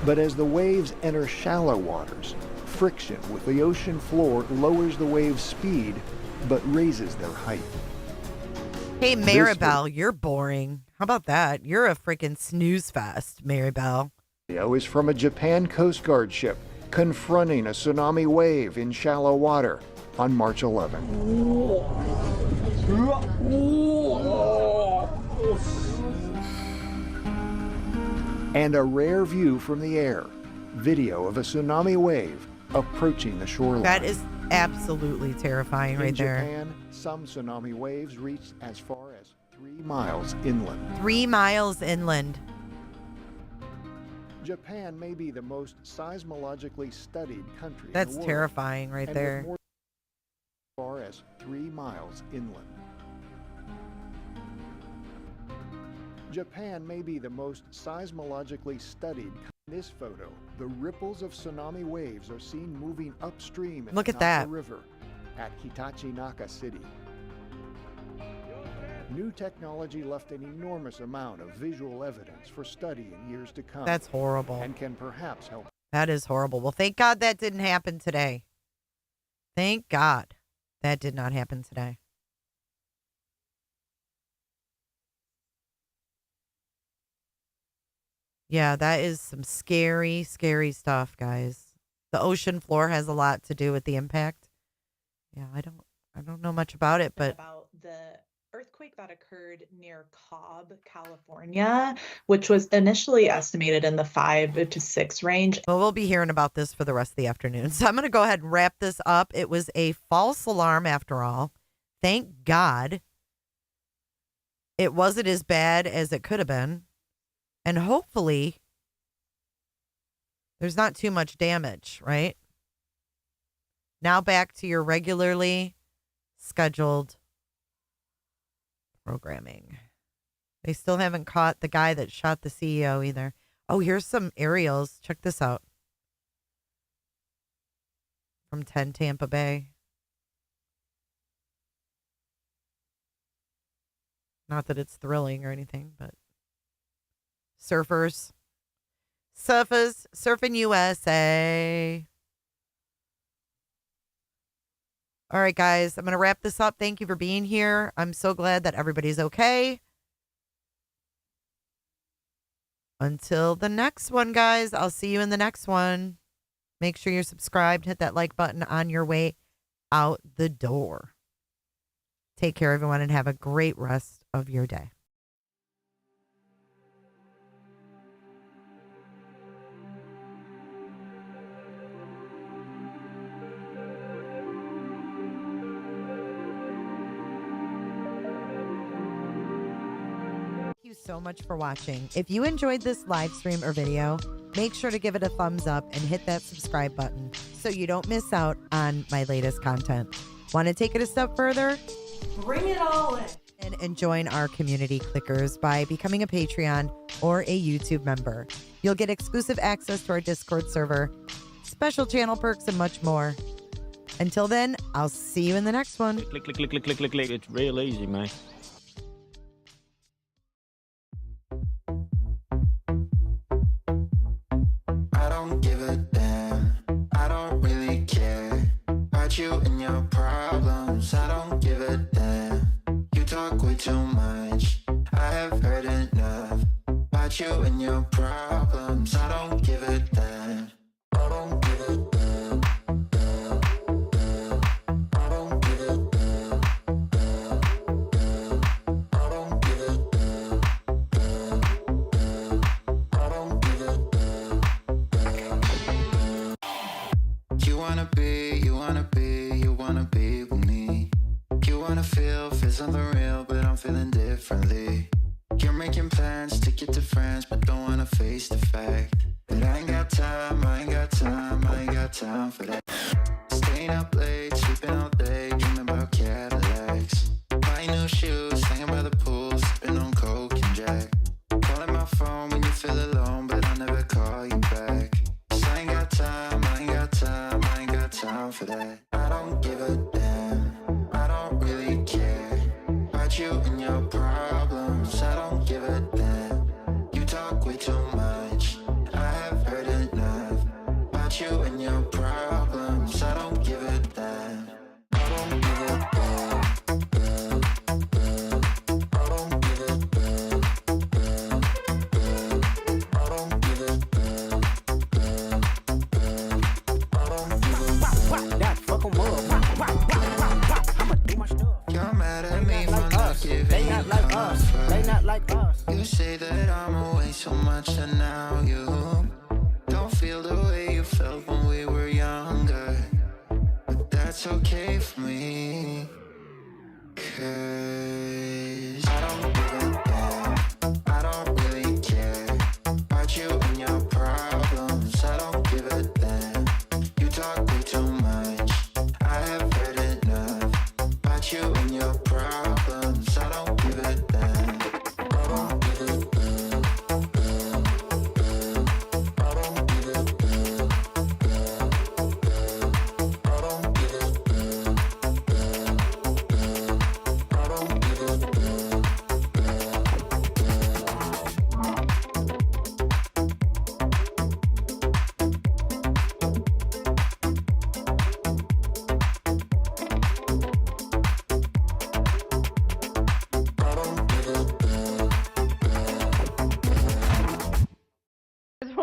S9: But as the waves enter shallow waters, friction with the ocean floor lowers the wave's speed, but raises their height.
S4: Hey, Maribel, you're boring. How about that? You're a freaking snooze fest, Maribel.
S9: Video is from a Japan Coast Guard ship confronting a tsunami wave in shallow water on March 11. And a rare view from the air, video of a tsunami wave approaching the shoreline.
S4: That is absolutely terrifying right there.
S9: In Japan, some tsunami waves reached as far as 3 miles inland.
S4: 3 miles inland.
S9: Japan may be the most seismologically studied country
S4: That's
S9: in the world.
S4: terrifying right
S9: and
S4: there.
S9: with more as far as 3 miles inland. Japan may be the most seismologically studied. In this photo, the ripples of tsunami waves are seen moving upstream in
S4: Look
S9: the
S4: at that.
S9: Naka River at Hitachi-Naka City. New technology left an enormous amount of visual evidence for study in years to come.
S4: That's horrible.
S9: And can perhaps help.
S4: That is horrible. Well, thank God that didn't happen today. Thank God that did not happen today. Yeah, that is some scary, scary stuff, guys. The ocean floor has a lot to do with the impact. Yeah, I don't know much about it, but
S14: about the earthquake that occurred near Cobb, California, which was initially estimated in the 5 to 6 range.
S4: Well, we'll be hearing about this for the rest of the afternoon. So I'm going to go ahead and wrap this up. It was a false alarm after all. Thank God it wasn't as bad as it could have been. And hopefully there's not too much damage, right? Now back to your regularly scheduled programming. They still haven't caught the guy that shot the CEO either. Oh, here's some aerials. Check this out. From 10 Tampa Bay. Not that it's thrilling or anything, but surfers, surfing USA. All right, guys, I'm going to wrap this up. Thank you for being here. I'm so glad that everybody's okay. Until the next one, guys, I'll see you in the next one. Make sure you're subscribed. Hit that like button on your way out the door. Take care, everyone, and have a great rest of your day. Thank you so much for watching. If you enjoyed this live stream or video, make sure to give it a thumbs up and hit that subscribe button so you don't miss out on my latest content. Want to take it a step further?
S14: Bring it all in.
S4: And join our community clickers by becoming a Patreon or a YouTube member. You'll get exclusive access to our Discord server, special channel perks, and much more. Until then, I'll see you in the next one.
S15: Click, click, click, click, click, click, click. It's real easy, man.
S16: I don't give a damn. I don't really care about you and your problems. I don't give a damn. You talk way too much. I have heard enough about you and your problems. I don't give a damn. I don't give a damn. Damn, damn. I don't give a damn. Damn, damn. I don't give a damn. Damn, damn. I don't give a damn. Damn, damn. You wanna be with me. You wanna feel something real, but I'm feeling differently. You're making plans to get to France, but don't wanna face the fact that I ain't got time, I ain't got time, I ain't got time for that. Staying up late, sleeping all day, dreaming about Cadillacs. Buying new shoes, hanging by the pool, sipping on Coke and Jack. Calling my phone when you feel alone, but I'll never call you back. 'Cause I ain't got time, I ain't got time, I ain't got time for that. I don't give a damn, I don't really care about you and your problems. I don't give a damn. way too much. I have heard enough about you and your problems. I don't give a damn. I don't give a damn. I don't give a damn. I don't give a damn. I don't give a damn.
S13: That fuck 'em up. I'ma do my stuff.
S16: You're mad at me for not giving
S13: They
S16: you
S13: not like us. They not like us.
S16: You say that I'm away so much and now you don't feel the way you felt when we were younger. But that's okay for me, 'cause I don't give a damn. I don't really care about you and your problems. I don't give a damn. You talk way too much. I have heard enough about you and your problems. I don't give a damn. I don't give a damn. I don't give a damn. I don't give a damn. I don't give a damn.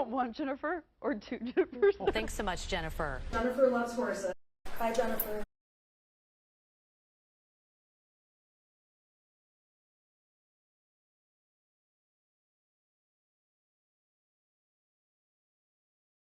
S17: One Jennifer or two Jennifers?
S6: Thanks so much, Jennifer.
S18: Jennifer loves horses. Bye, Jennifer.